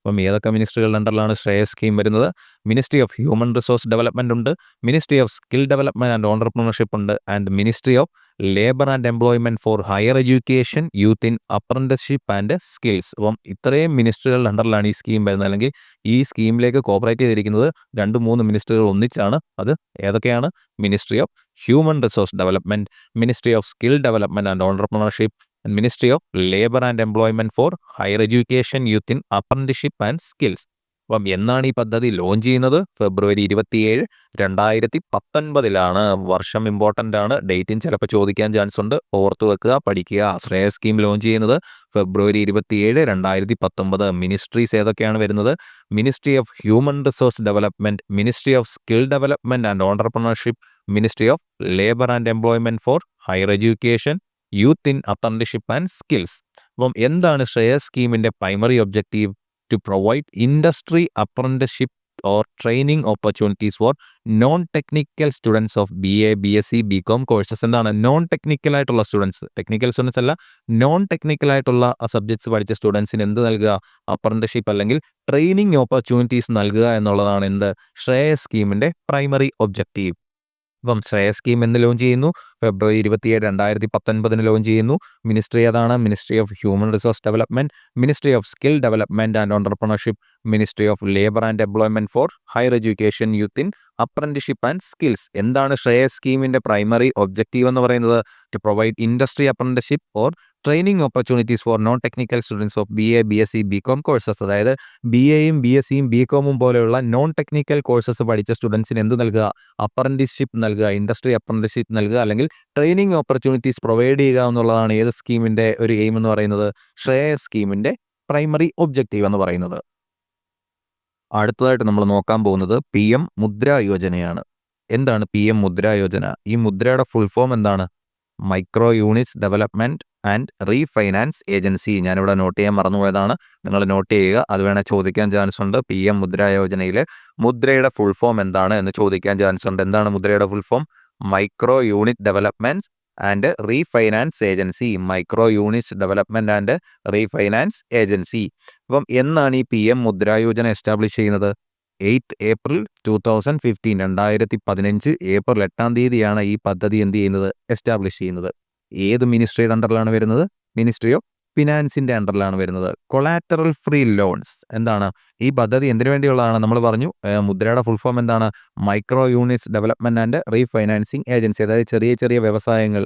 അപ്പം ഏതൊക്കെ മിനിസ്ട്രികളുടെ അണ്ടറിലാണ് ശ്രേയസ് സ്കീം വരുന്നത്? Ministry of human resource development ഉണ്ട്, ministry of skill development and entrepreneurship ഉണ്ട്, and ministry of labour and employment for higher education, youth in apprenticeship and skills. അപ്പം ഇത്രയും മിനിസ്ട്രികളുടെ അണ്ടറിലാണ് ഈ സ്കീം വരുന്നത്, അല്ലെങ്കിൽ ഈ സ്കീമിലേക്ക് കോപ്പറേറ്റ് ചെയ്തിരിക്കുന്നത് 2-3 മിനിസ്ട്രികൾ ഒന്നിച്ചാണ്. അത് ഏതൊക്കെയാണ്? Ministry of human resource development, ministry of skill development and entrepreneurship, ministry of labour and employment for higher education, youth in apprenticeship and skills. അപ്പം എന്നാണ് ഈ പദ്ധതി ലോഞ്ച് ചെയ്യുന്നത്? ഫെബ്രുവരി 27, 2019 വർഷം ഇമ്പോർട്ടൻ്റ് ആണ്. ഡേറ്റും ചിലപ്പോൾ ചോദിക്കാൻ ചാൻസ് ഉണ്ട്. ഓർത്തു വെക്കുക, പഠിക്കുക. ശ്രേയ സ്കീം ലോഞ്ച് ചെയ്യുന്നത് ഫെബ്രുവരി 27, 2019. മിനിസ്ട്രീസ് ഏതൊക്കെയാണ് വരുന്നത്? Ministry of human resource development, ministry of skill development and entrepreneurship, ministry of labour and employment for higher education, youth in apprenticeship and skills. അപ്പം എന്താണ് ശ്രേയ സ്കീമിന്റെ primary objective? To provide industry apprenticeship or training opportunities for non-technical students of BA, BSc, BCom courses. എന്താണ് non technical ആയിട്ടുള്ള students? Technical students അല്ല, non technical ആയിട്ടുള്ള subjects പഠിച്ച സ്റ്റുഡൻസിന് എന്ത് നൽകുക? അപ്രന്റിഷിപ്പ് അല്ലെങ്കിൽ ട്രെയിനിങ് ഓപ്പർച്യൂണിറ്റീസ് നൽകുക എന്നുള്ളതാണ് എന്ത് ശ്രേയ സ്കീമിന്റെ പ്രൈമറി ഒബ്ജക്റ്റീവ്. അപ്പം ശ്രേയ സ്കീം എന്ന് ലോഞ്ച് ചെയ്യുന്നു? ഫെബ്രുവരി 27, 2019 ലോഞ്ച് ചെയ്യുന്നു. മിനിസ്ട്രി ഏതാണ്? Ministry of human resource development, ministry of skill development and entrepreneurship, ministry of labour and employment for higher education, youth in apprenticeship and skills. എന്താണ് ശ്രേയ സ്കീമിന്റെ primary objective എന്ന് പറയുന്നത്? To provide industry apprenticeship or training opportunities for non technical students of BA, BSc, BCom courses. അതായത് BAയും BScയും BComഉം പോലെയുള്ള non technical courses പഠിച്ച സ്റ്റുഡൻസിന് എന്ത് നൽകുക? അപ്രന്റീസ്ഷിപ്പ് നൽകുക, ഇൻഡസ്ട്രി അപ്രന്റീസ്ഷിപ്പ് നൽകുക, അല്ലെങ്കിൽ ട്രെയിനിങ് ഓപ്പർച്യൂണിറ്റീസ് പ്രൊവൈഡ് ചെയ്യുക എന്നുള്ളതാണ് ഏത് സ്കീമിന്റെ ഒരു എയിം എന്ന് പറയുന്നത്? ശ്രേയ സ്കീമിന്റെ പ്രൈമറി ഒബ്ജക്റ്റീവ് എന്ന് പറയുന്നത്. അടുത്തതായിട്ട് നമ്മൾ നോക്കാൻ പോകുന്നത് PM മുദ്ര യോജനയാണ്. എന്താണ് PM മുദ്ര യോജന? ഈ മുദ്രയുടെ ഫുൾ ഫോം എന്താണ്? Micro units development and refinance agency. ഞാനിവിടെ നോട്ട് ചെയ്യാൻ മറന്നുപോയതാണ്, നിങ്ങൾ നോട്ട് ചെയ്യുക. അത് വേണേൽ ചോദിക്കാൻ ചാൻസ് ഉണ്ട്. PM മുദ്ര യോജനയിൽ മുദ്രയുടെ ഫുൾ ഫോം എന്താണ് എന്ന് ചോദിക്കാൻ ചാൻസ് ഉണ്ട്. എന്താണ് മുദ്രയുടെ full form? Micro unit development and refinance agency. Micro units development and refinance agency. അപ്പം എന്നാണ് ഈ PM മുദ്ര യോജന എസ്റ്റാബ്ലിഷ് ചെയ്യുന്നത്? 8 ഏപ്രിൽ 2015, 2015 ഏപ്രിൽ 8 ഈ പദ്ധതി എന്ത് ചെയ്യുന്നത്? എസ്റ്റാബ്ലിഷ് ചെയ്യുന്നത്. ഏത് മിനിസ്ട്രിയുടെ അണ്ടറിലാണ് വരുന്നത്? മിനിസ്ട്രി ഓഫ് ഫിനാൻസിന്റെ അണ്ടറിലാണ് വരുന്നത്. Collateral free loans. എന്താണ് ഈ പദ്ധതി? എന്തിനു വേണ്ടിയുള്ളതാണ്? നമ്മൾ പറഞ്ഞു മുദ്രയുടെ ഫുൾ ഫോം എന്താണ്? Micro units development and refinancing agency. അതായത് ചെറിയ വ്യവസായങ്ങൾ,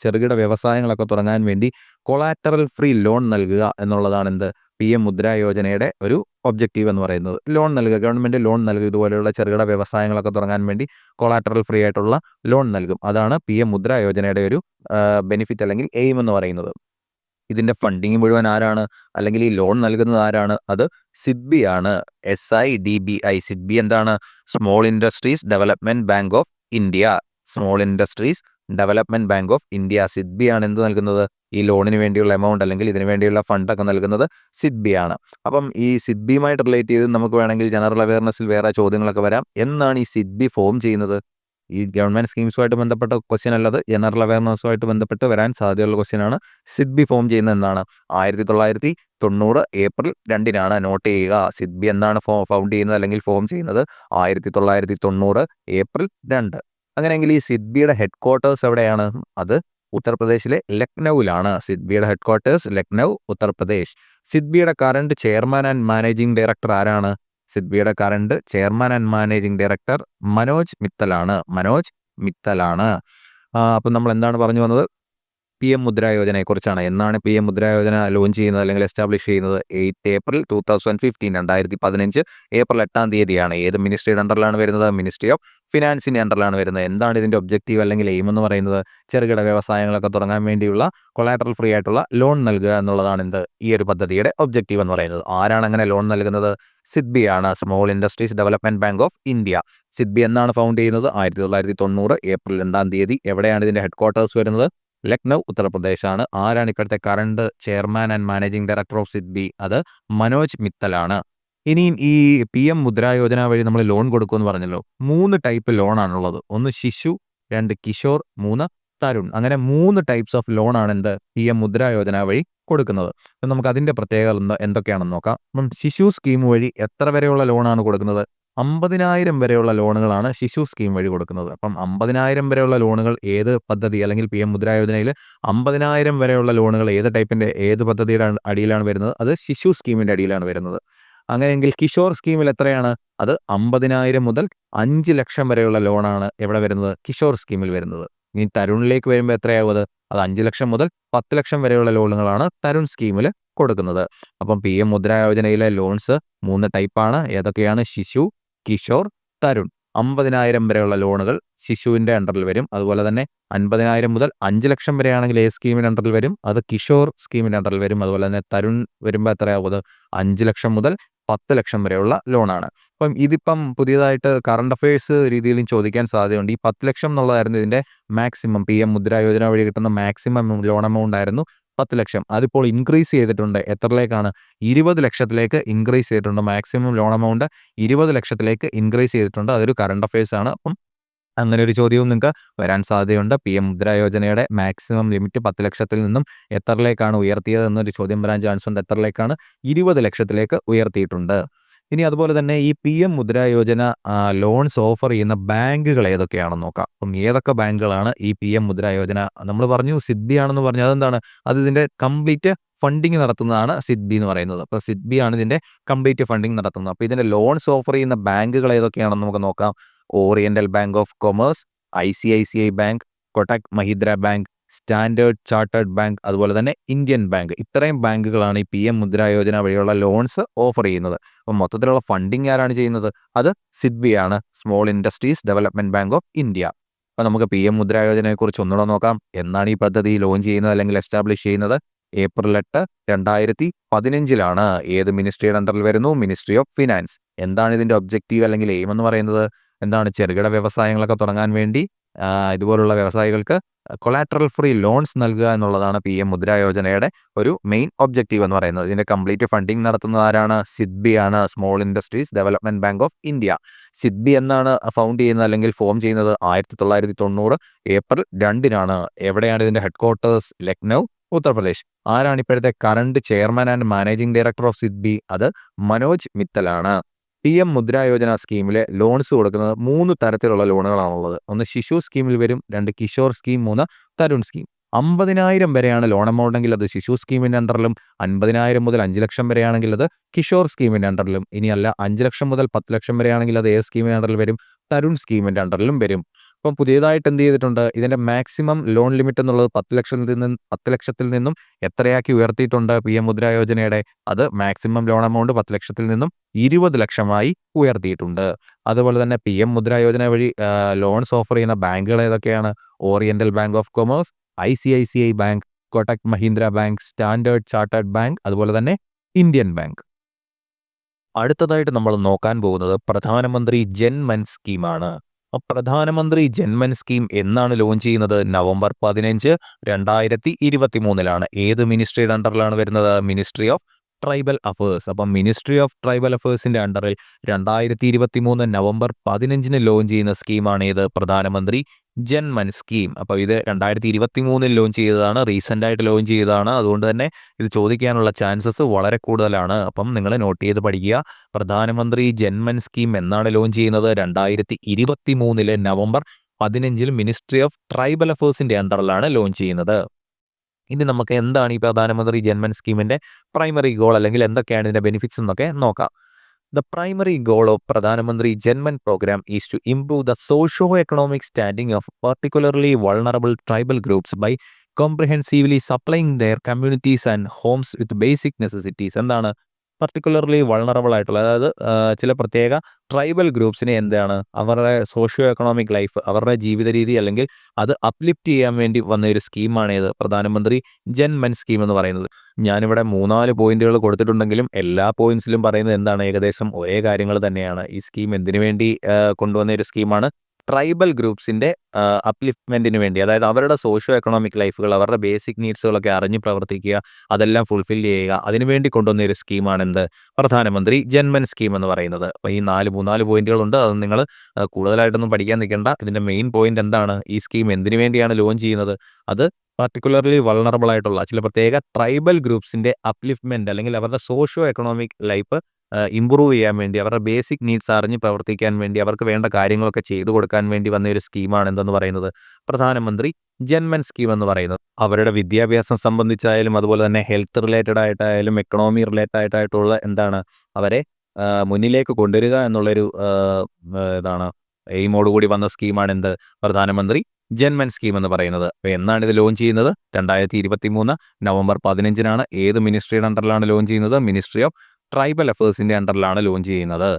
ചെറുകിട വ്യവസായങ്ങളൊക്കെ തുടങ്ങാൻ വേണ്ടി കൊളാറ്ററൽ ഫ്രീ ലോൺ നൽകുക എന്നുള്ളതാണ് എന്ത്? PM മുദ്ര യോജനയുടെ ഒരു ഒബ്ജക്റ്റീവ് എന്ന് പറയുന്നത്. ലോൺ നൽകുക, ഗവൺമെന്റ് ലോൺ നൽകുക. ഇതുപോലെയുള്ള ചെറുകിട വ്യവസായങ്ങളൊക്കെ തുടങ്ങാൻ വേണ്ടി കൊളാറ്ററൽ ഫ്രീ ആയിട്ടുള്ള ലോൺ നൽകും. അതാണ് PM മുദ്ര യോജനയുടെ ഒരു ബെനിഫിറ്റ് അല്ലെങ്കിൽ എയിം എന്ന് പറയുന്നത്. ഇതിന്റെ ഫണ്ടിങ് മുഴുവൻ ആരാണ്, അല്ലെങ്കിൽ ഈ ലോൺ നൽകുന്നത് ആരാണ്? അത് സിഡ്ബി ആണ്. SIDBI. സിഡ്ബി എന്താണ്? Small industries development bank of India. Small industries development bank of India. SIDBI ആണ് എന്ത് നൽകുന്നത്? ഈ ലോണിന് വേണ്ടിയുള്ള എമൗണ്ട് അല്ലെങ്കിൽ ഇതിനു വേണ്ടിയുള്ള ഫണ്ടൊക്കെ നൽകുന്നത് സിഡ്ബി ആണ്. അപ്പം ഈ സിഡ്ബിയുമായിട്ട് റിലേറ്റ് ചെയ്ത് നമുക്ക് വേണമെങ്കിൽ ജനറൽ അവയർനെസ്സിൽ വേറെ ചോദ്യങ്ങളൊക്കെ വരാം. എന്നാണ് ഈ സിഡ്ബി ഫോം ചെയ്യുന്നത്? ഈ ഗവൺമെന്റ് സ്കീംസുമായിട്ട് ബന്ധപ്പെട്ട ക്വസ്റ്റ്യൻ അല്ലത്, ജനറൽ അവയർനെസ്സുമായിട്ട് ബന്ധപ്പെട്ട് വരാൻ സാധ്യതയുള്ള ക്വസ്റ്റ്യൻ ആണ്. സിഡ്ബി ഫോം ചെയ്യുന്നത് എന്നാണ്? 1990 ഏപ്രിൽ 2 നോട്ട് ചെയ്യുക. സിഡ്ബി എന്താണ് ഫൗണ്ട് ചെയ്യുന്നത് അല്ലെങ്കിൽ ഫോം ചെയ്യുന്നത്? 1990 ഏപ്രിൽ 2. അങ്ങനെയെങ്കിൽ ഈ സിഡ്ബിയുടെ ഹെഡ് ക്വാർട്ടേഴ്സ് എവിടെയാണ്? അത് ഉത്തർപ്രദേശിലെ ലക്നൌവിലാണ്. സിഡ്ബിയുടെ ഹെഡ് ക്വാർട്ടേഴ്സ് ലക്നൌ, ഉത്തർപ്രദേശ്. സിഡ്ബിയുടെ current chairman and managing director ആരാണ്? സിഡ്ബിയുടെ current chairman and managing director Manoj മിത്തലാണ്. അപ്പം നമ്മൾ എന്താണ് പറഞ്ഞു വന്നത്? PM മുദ്ര യോജനയെക്കുറിച്ചാണ്. എന്നാണ് PM മുദ്ര യോജന ലോഞ്ച് ചെയ്യുന്നത് അല്ലെങ്കിൽ എസ്റ്റാബ്ലിഷ് ചെയ്യുന്നത്? 8 ഏപ്രിൽ 2015, 2015 ഏപ്രിൽ 8 ഏത് മിനിസ്ട്രിയുടെ അണ്ടറിലാണ് വരുന്നത്? മിനിസ്ട്രി ഓഫ് ഫിനാൻസിന്റെ അണ്ടറിലാണ് വരുന്നത്. എന്താണ് ഇതിന്റെ ഒബ്ജക്റ്റീവ് അല്ലെങ്കിൽ എയിം എന്ന് പറയുന്നത്? ചെറുകിട വ്യവസായങ്ങളൊക്കെ തുടങ്ങാൻ വേണ്ടിയുള്ള കൊളാറ്ററൽ ഫ്രീ ആയിട്ടുള്ള ലോൺ നൽകുക എന്നുള്ളതാണ് എന്ത്? ഈ ഒരു പദ്ധതിയുടെ ഒബ്ജക്റ്റീവ് എന്ന് പറയുന്നത്. ആരാണ് അങ്ങനെ ലോൺ നൽകുന്നത്? സിഡ്ബി ആണ്. Small industries development bank of India. SIDBI എന്നാണ് ഫൗണ്ട് ചെയ്യുന്നത്? 1990 ഏപ്രിൽ 2. എവിടെയാണ് ഇതിന്റെ ഹെഡ് ക്വാർട്ടേഴ്സ് വരുന്നത്? ലക്നൌ, ഉത്തർപ്രദേശ് ആണ്. ആരാണ് ഇപ്പോഴത്തെ current chairman and managing director of SIDBI? അത് മനോജ് മിത്തലാണ്. ഇനിയും ഈ PM മുദ്ര യോജന വഴി നമ്മൾ ലോൺ കൊടുക്കുമെന്ന് പറഞ്ഞല്ലോ. 3 ടൈപ്പ് ലോണാണുള്ളത്. 1 ശിശു, 2 കിഷോർ, 3 തരുൺ. അങ്ങനെ 3 ടൈപ്സ് ഓഫ് ലോണാണ് എന്ത്? PM മുദ്ര യോജന വഴി കൊടുക്കുന്നത്. നമുക്ക് അതിന്റെ പ്രത്യേകത എന്തൊക്കെയാണെന്ന് നോക്കാം. അപ്പം ശിശു സ്കീം വഴി എത്ര വരെയുള്ള ലോണാണ് കൊടുക്കുന്നത്? 50,000 വരെയുള്ള ലോണുകളാണ് ശിശു സ്കീം വഴി കൊടുക്കുന്നത്. അപ്പം 50,000 വരെയുള്ള ലോണുകൾ ഏത് പദ്ധതി അല്ലെങ്കിൽ PM മുദ്ര യോജനയിൽ 50,000 വരെയുള്ള ലോണുകൾ ഏത് പദ്ധതിയുടെ അടിയിലാണ് വരുന്നത്? അത് ശിശു സ്കീമിന്റെ അടിയിലാണ് വരുന്നത്. അങ്ങനെയെങ്കിൽ കിഷോർ സ്കീമിൽ എത്രയാണ്? അത് 50,000 മുതൽ 5 ലക്ഷം വരെയുള്ള ലോണാണ് എവിടെ വരുന്നത്? കിഷോർ സ്കീമിൽ വരുന്നത്. ഇനി തരുണിലേക്ക് വരുമ്പോൾ എത്രയാവും? അത് അത് 5 ലക്ഷം മുതൽ 10 ലക്ഷം വരെയുള്ള ലോണുകളാണ് തരുൺ സ്കീമിൽ കൊടുക്കുന്നത്. അപ്പം PM മുദ്ര യോജനയിലെ ലോൺസ് 3 ടൈപ്പാണ്. ഏതൊക്കെയാണ്? ശിശു, കിഷോർ, തരുൺ. 50,000 വരെയുള്ള ലോണുകൾ ശിശുവിൻ്റെ അണ്ടറിൽ വരും. അതുപോലെ തന്നെ 50,000 മുതൽ 5 ലക്ഷം വരെയാണെങ്കിൽ സ്കീമിൻ്റെ അണ്ടറിൽ വരും. അത് കിഷോർ സ്കീമിൻ്റെ അണ്ടറിൽ വരും. അതുപോലെ തന്നെ തരുൺ വരുമ്പോൾ എത്രയാവും? 5 ലക്ഷം മുതൽ 10 ലക്ഷം വരെയുള്ള ലോണാണ്. അപ്പം ഇതിപ്പം പുതിയതായിട്ട് കറണ്ട് അഫയേഴ്സ് രീതിയിലും ചോദിക്കാൻ സാധ്യതയുണ്ട്. ഈ 10 ലക്ഷം എന്നുള്ളതായിരുന്നു ഇതിൻ്റെ മാക്സിമം. PM മുദ്ര യോജന വഴി കിട്ടുന്ന മാക്സിമം ലോൺ എമൗണ്ട് ആയിരുന്നു 10 ലക്ഷം. അതിപ്പോൾ ഇൻക്രീസ് ചെയ്തിട്ടുണ്ട്. എത്രയിലേക്കാണ്? 20 ലക്ഷത്തിലേക്ക് ഇൻക്രീസ് ചെയ്തിട്ടുണ്ട്. മാക്സിമം ലോൺ എമൗണ്ട് 20 ലക്ഷത്തിലേക്ക് ഇൻക്രീസ് ചെയ്തിട്ടുണ്ട്. അതൊരു കറണ്ട് അഫയേഴ്സ് ആണ്. അപ്പം അങ്ങനെ ഒരു ചോദ്യവും നിങ്ങൾക്ക് വരാൻ സാധ്യതയുണ്ട്. PM മുദ്ര യോജനയുടെ മാക്സിമം ലിമിറ്റ് 10 ലക്ഷത്തിൽ നിന്നും എത്രയിലേക്കാണ് ഉയർത്തിയത് എന്നൊരു ചോദ്യം വരാൻ ചാൻസ് ഉണ്ട്. എത്രയിലേക്കാണ്? 20 ലക്ഷത്തിലേക്ക് ഉയർത്തിയിട്ടുണ്ട്. ഇനി അതുപോലെ തന്നെ ഈ PM Mudra Yojana loans offer ചെയ്യുന്ന ബാങ്കുകൾ ഏതൊക്കെയാണെന്ന് നോക്കാം. അപ്പം ഏതൊക്കെ ബാങ്കുകളാണ് ഈ PM മുദ്ര യോജന? നമ്മൾ പറഞ്ഞു സിഡ്ബി ആണെന്ന് പറഞ്ഞു. അതെന്താണ്? അത് ഇതിൻ്റെ കംപ്ലീറ്റ് ഫണ്ടിങ് നടത്തുന്നതാണ് സിഡ്ബി എന്ന് പറയുന്നത്. അപ്പോൾ സിഡ്ബി ആണ് ഇതിൻ്റെ കംപ്ലീറ്റ് ഫണ്ടിങ് നടത്തുന്നത്. അപ്പോൾ ഇതിൻ്റെ ലോൺസ് ഓഫർ ചെയ്യുന്ന ബാങ്കുകൾ ഏതൊക്കെയാണെന്ന് നമുക്ക് നോക്കാം. Oriental bank of commerce, ICICI bank, Kotak Mahindra bank, standard chartered bank, അതുപോലെ തന്നെ ഇന്ത്യൻ ബാങ്ക്. ഇത്രയും ബാങ്കുകളാണ് ഈ PM മുദ്ര യോജന വഴിയുള്ള ലോൺസ് ഓഫർ ചെയ്യുന്നത്. അപ്പം മൊത്തത്തിലുള്ള ഫണ്ടിങ് ആരാണ് ചെയ്യുന്നത്? അത് സിഡ്ബി ആണ്, small industries development bank of India. അപ്പോൾ നമുക്ക് PM മുദ്ര യോജനയെക്കുറിച്ച് ഒന്നുകൂടെ നോക്കാം. എന്നാണ് ഈ പദ്ധതി ലോഞ്ച് ചെയ്യുന്നത് അല്ലെങ്കിൽ എസ്റ്റാബ്ലിഷ് ചെയ്യുന്നത്? April 8, 2015 ഏത് മിനിസ്ട്രിയുടെ അണ്ടറിൽ വരുന്നു? Ministry of finance. എന്താണ് ഇതിൻ്റെ ഒബ്ജക്റ്റീവ് അല്ലെങ്കിൽ എയിം എന്ന് പറയുന്നത്? എന്താണ്? ചെറുകിട വ്യവസായങ്ങളൊക്കെ തുടങ്ങാൻ വേണ്ടി ഇതുപോലുള്ള വ്യവസായികൾക്ക് കൊളാറ്ററൽ ഫ്രീ ലോൺസ് നൽകുക എന്നുള്ളതാണ് PM മുദ്ര യോജനയുടെ ഒരു മെയിൻ ഒബ്ജക്റ്റീവ് എന്ന് പറയുന്നത്. ഇതിൻ്റെ കംപ്ലീറ്റ് ഫണ്ടിങ് നടത്തുന്നത് ആരാണ്? സിഡ്ബി ആണ്, small industries development bank of India. SIDBI എന്നാണ് ഫൗണ്ട് ചെയ്യുന്നത് അല്ലെങ്കിൽ ഫോം ചെയ്യുന്നത്? 1990 April 2. എവിടെയാണ് ഇതിൻ്റെ ഹെഡ് ക്വാർട്ടേഴ്സ്? ലക്നൗ, ഉത്തർപ്രദേശ്. ആരാണ് ഇപ്പോഴത്തെ current chairman and managing director of SIDBI? അത് മനോജ് മിത്തലാണ്. PM മുദ്ര യോജന സ്കീമിലെ ലോൺസ് കൊടുക്കുന്നത് 3 തരത്തിലുള്ള ലോണുകളാണുള്ളത്. ഒന്ന് ശിശു സ്കീമിൽ വരും, 2 കിഷോർ സ്കീം, 3 തരുൺ സ്കീം. 50,000 വരെയാണ് ലോൺ എമൗണ്ട് എങ്കിൽ അത് ശിശു സ്കീമിൻ്റെ അണ്ടറിലും, 50,000 മുതൽ 5 ലക്ഷം വരെയാണെങ്കിൽ അത് കിഷോർ സ്കീമിൻ്റെ അണ്ടറിലും, ഇനിയല്ല 5 ലക്ഷം മുതൽ 10 ലക്ഷം വരെയാണെങ്കിൽ അത് സ്കീമിൻ്റെ അണ്ടറിൽ വരും? തരുൺ സ്കീമിൻ്റെ അണ്ടറിലും വരും. അപ്പം പുതിയതായിട്ട് എന്ത് ചെയ്തിട്ടുണ്ട്? ഇതിൻ്റെ മാക്സിമം ലോൺ ലിമിറ്റ് എന്നുള്ളത് 10 ലക്ഷത്തിൽ നിന്നും എത്രയാക്കി ഉയർത്തിയിട്ടുണ്ട്? PM മുദ്ര യോജനയുടെ അത് മാക്സിമം ലോൺ എമൗണ്ട് 10 ലക്ഷത്തിൽ നിന്നും 20 ലക്ഷമായി ഉയർത്തിയിട്ടുണ്ട്. അതുപോലെ തന്നെ PM മുദ്ര യോജന വഴി ലോൺസ് ഓഫർ ചെയ്യുന്ന ബാങ്കുകൾ ഏതൊക്കെയാണ്? Oriental bank of commerce, ICICI bank, Kotak Mahindra bank, standard chartered bank, അതുപോലെ തന്നെ ഇന്ത്യൻ ബാങ്ക്. അടുത്തതായിട്ട് നമ്മൾ നോക്കാൻ പോകുന്നത് പ്രധാനമന്ത്രി ജൻമൻ സ്കീമാണ്. പ്രധാനമന്ത്രി ജൻമൻ സ്കീം എന്നാണ് ലോഞ്ച് ചെയ്യുന്നത്? November 15, 2023. ഏത് മിനിസ്ട്രിയുടെ അണ്ടറിലാണ് വരുന്നത്? Ministry of tribal affairs. അപ്പം മിനിസ്ട്രി ഓഫ് ട്രൈബൽ അഫേഴ്സിൻ്റെ അണ്ടറിൽ 2023 November 15 ലോഞ്ച് ചെയ്യുന്ന സ്കീമാണ് ഏത്? പ്രധാനമന്ത്രി ജൻമൻ സ്കീം. അപ്പോൾ ഇത് 2023 ലോഞ്ച് ചെയ്തതാണ്, റീസെൻ്റ് ആയിട്ട് ലോഞ്ച് ചെയ്തതാണ്. അതുകൊണ്ട് തന്നെ ഇത് ചോദിക്കാനുള്ള ചാൻസസ് വളരെ കൂടുതലാണ്. അപ്പം നിങ്ങൾ നോട്ട് ചെയ്ത് പഠിക്കുക. പ്രധാനമന്ത്രി ജൻമൻ സ്കീം എന്നാണ് ലോഞ്ച് ചെയ്യുന്നത്? 2023 November 15 മിനിസ്ട്രി ഓഫ് ട്രൈബൽ അഫേഴ്സിൻ്റെ അണ്ടറിലാണ് ലോഞ്ച് ചെയ്യുന്നത്. ഇനി നമുക്ക് എന്താണ് ഈ പ്രധാനമന്ത്രി ജൻമൻ സ്കീമിൻ്റെ പ്രൈമറി ഗോൾ അല്ലെങ്കിൽ എന്തൊക്കെയാണ് ഇതിൻ്റെ ബെനിഫിറ്റ്സ് എന്നൊക്കെ നോക്കാം. The primary goal of Pradhan Mantri Janman program is to improve the socio-economic standing of particularly vulnerable tribal groups by comprehensively supplying their communities and homes with basic necessities. എന്താണ്? Particularly vulnerable ആയിട്ടുള്ള, അതായത് ചില പ്രത്യേക tribal ഗ്രൂപ്പ്സിനെ എന്താണ് അവരുടെ socio economic life, അവരുടെ ജീവിത രീതി അല്ലെങ്കിൽ അത് അപ്ലിഫ്റ്റ് ചെയ്യാൻ വേണ്ടി വന്ന ഒരു സ്കീമാണ് ഇത് പ്രധാനമന്ത്രി ജൻമൻ സ്കീം എന്ന് പറയുന്നത്. ഞാനിവിടെ 3-4 പോയിന്റുകൾ കൊടുത്തിട്ടുണ്ടെങ്കിലും എല്ലാ പോയിന്റ്സിലും പറയുന്നത് എന്താണ്? ഏകദേശം ഒരേ കാര്യങ്ങൾ തന്നെയാണ്. ഈ സ്കീം എന്തിനു വേണ്ടി കൊണ്ടുവന്ന ഒരു സ്കീമാണ്? ട്രൈബൽ ഗ്രൂപ്പ്സിൻ്റെ അപ്ലിഫ്റ്റ്മെൻറ്റിന് വേണ്ടി, അതായത് അവരുടെ സോഷ്യോ എക്കണോമിക് ലൈഫുകൾ, അവരുടെ ബേസിക് നീഡ്സുകളൊക്കെ അറിഞ്ഞ് പ്രവർത്തിക്കുക, അതെല്ലാം ഫുൾഫിൽ ചെയ്യുക, അതിനുവേണ്ടി കൊണ്ടുവന്ന ഒരു സ്കീമാണ് എന്ത്? പ്രധാനമന്ത്രി ജൻമൻ സ്കീം എന്ന് പറയുന്നത്. അപ്പോൾ ഈ 3-4 പോയിന്റുകളുണ്ട്. അത് നിങ്ങൾ കൂടുതലായിട്ടൊന്നും പഠിക്കാൻ നിൽക്കേണ്ട. ഇതിൻ്റെ മെയിൻ പോയിന്റ് എന്താണ്? ഈ സ്കീം എന്തിനു വേണ്ടിയാണ് ലോഞ്ച് ചെയ്യുന്നത്? അത് പർട്ടിക്കുലർലി വൾണറബിൾ ആയിട്ടുള്ള ചില പ്രത്യേക ട്രൈബൽ ഗ്രൂപ്പ്സിൻ്റെ അപ്ലിഫ്റ്റ്മെൻറ്റ് അല്ലെങ്കിൽ അവരുടെ സോഷ്യോ എക്കണോമിക് ലൈഫ് ഇമ്പ്രൂവ് ചെയ്യാൻ വേണ്ടി, അവരുടെ ബേസിക് നീഡ്സ് അറിഞ്ഞ് പ്രവർത്തിക്കാൻ വേണ്ടി, അവർക്ക് വേണ്ട കാര്യങ്ങളൊക്കെ ചെയ്തു കൊടുക്കാൻ വേണ്ടി വന്ന ഒരു സ്കീമാണ് എന്തെന്ന് പറയുന്നത്? പ്രധാനമന്ത്രി ജൻമൻ സ്കീം എന്ന് പറയുന്നത്. അവരുടെ വിദ്യാഭ്യാസം സംബന്ധിച്ചായാലും അതുപോലെ തന്നെ ഹെൽത്ത് റിലേറ്റഡ് ആയിട്ടായാലും എക്കണോമി റിലേറ്റഡ് ആയിട്ടുള്ള എന്താണ് അവരെ മുന്നിലേക്ക് കൊണ്ടുവരിക എന്നുള്ളൊരു ഇതാണ് എയിമോടുകൂടി വന്ന സ്കീമാണ് എന്ത്? പ്രധാനമന്ത്രി ജൻമൻ സ്കീം എന്ന് പറയുന്നത്. അപ്പോൾ എന്നാണ് ഇത് ലോഞ്ച് ചെയ്യുന്നത്? 2023 നവംബർ 15-നാണ്. ഏത് മിനിസ്ട്രിയുടെ അണ്ടറിലാണ് ലോഞ്ച് ചെയ്യുന്നത്? മിനിസ്ട്രി ഓഫ് ട്രൈബൽ അഫയേഴ്സിന്റെ അണ്ടറിലാണ് ലോഞ്ച് ചെയ്യുന്നത്.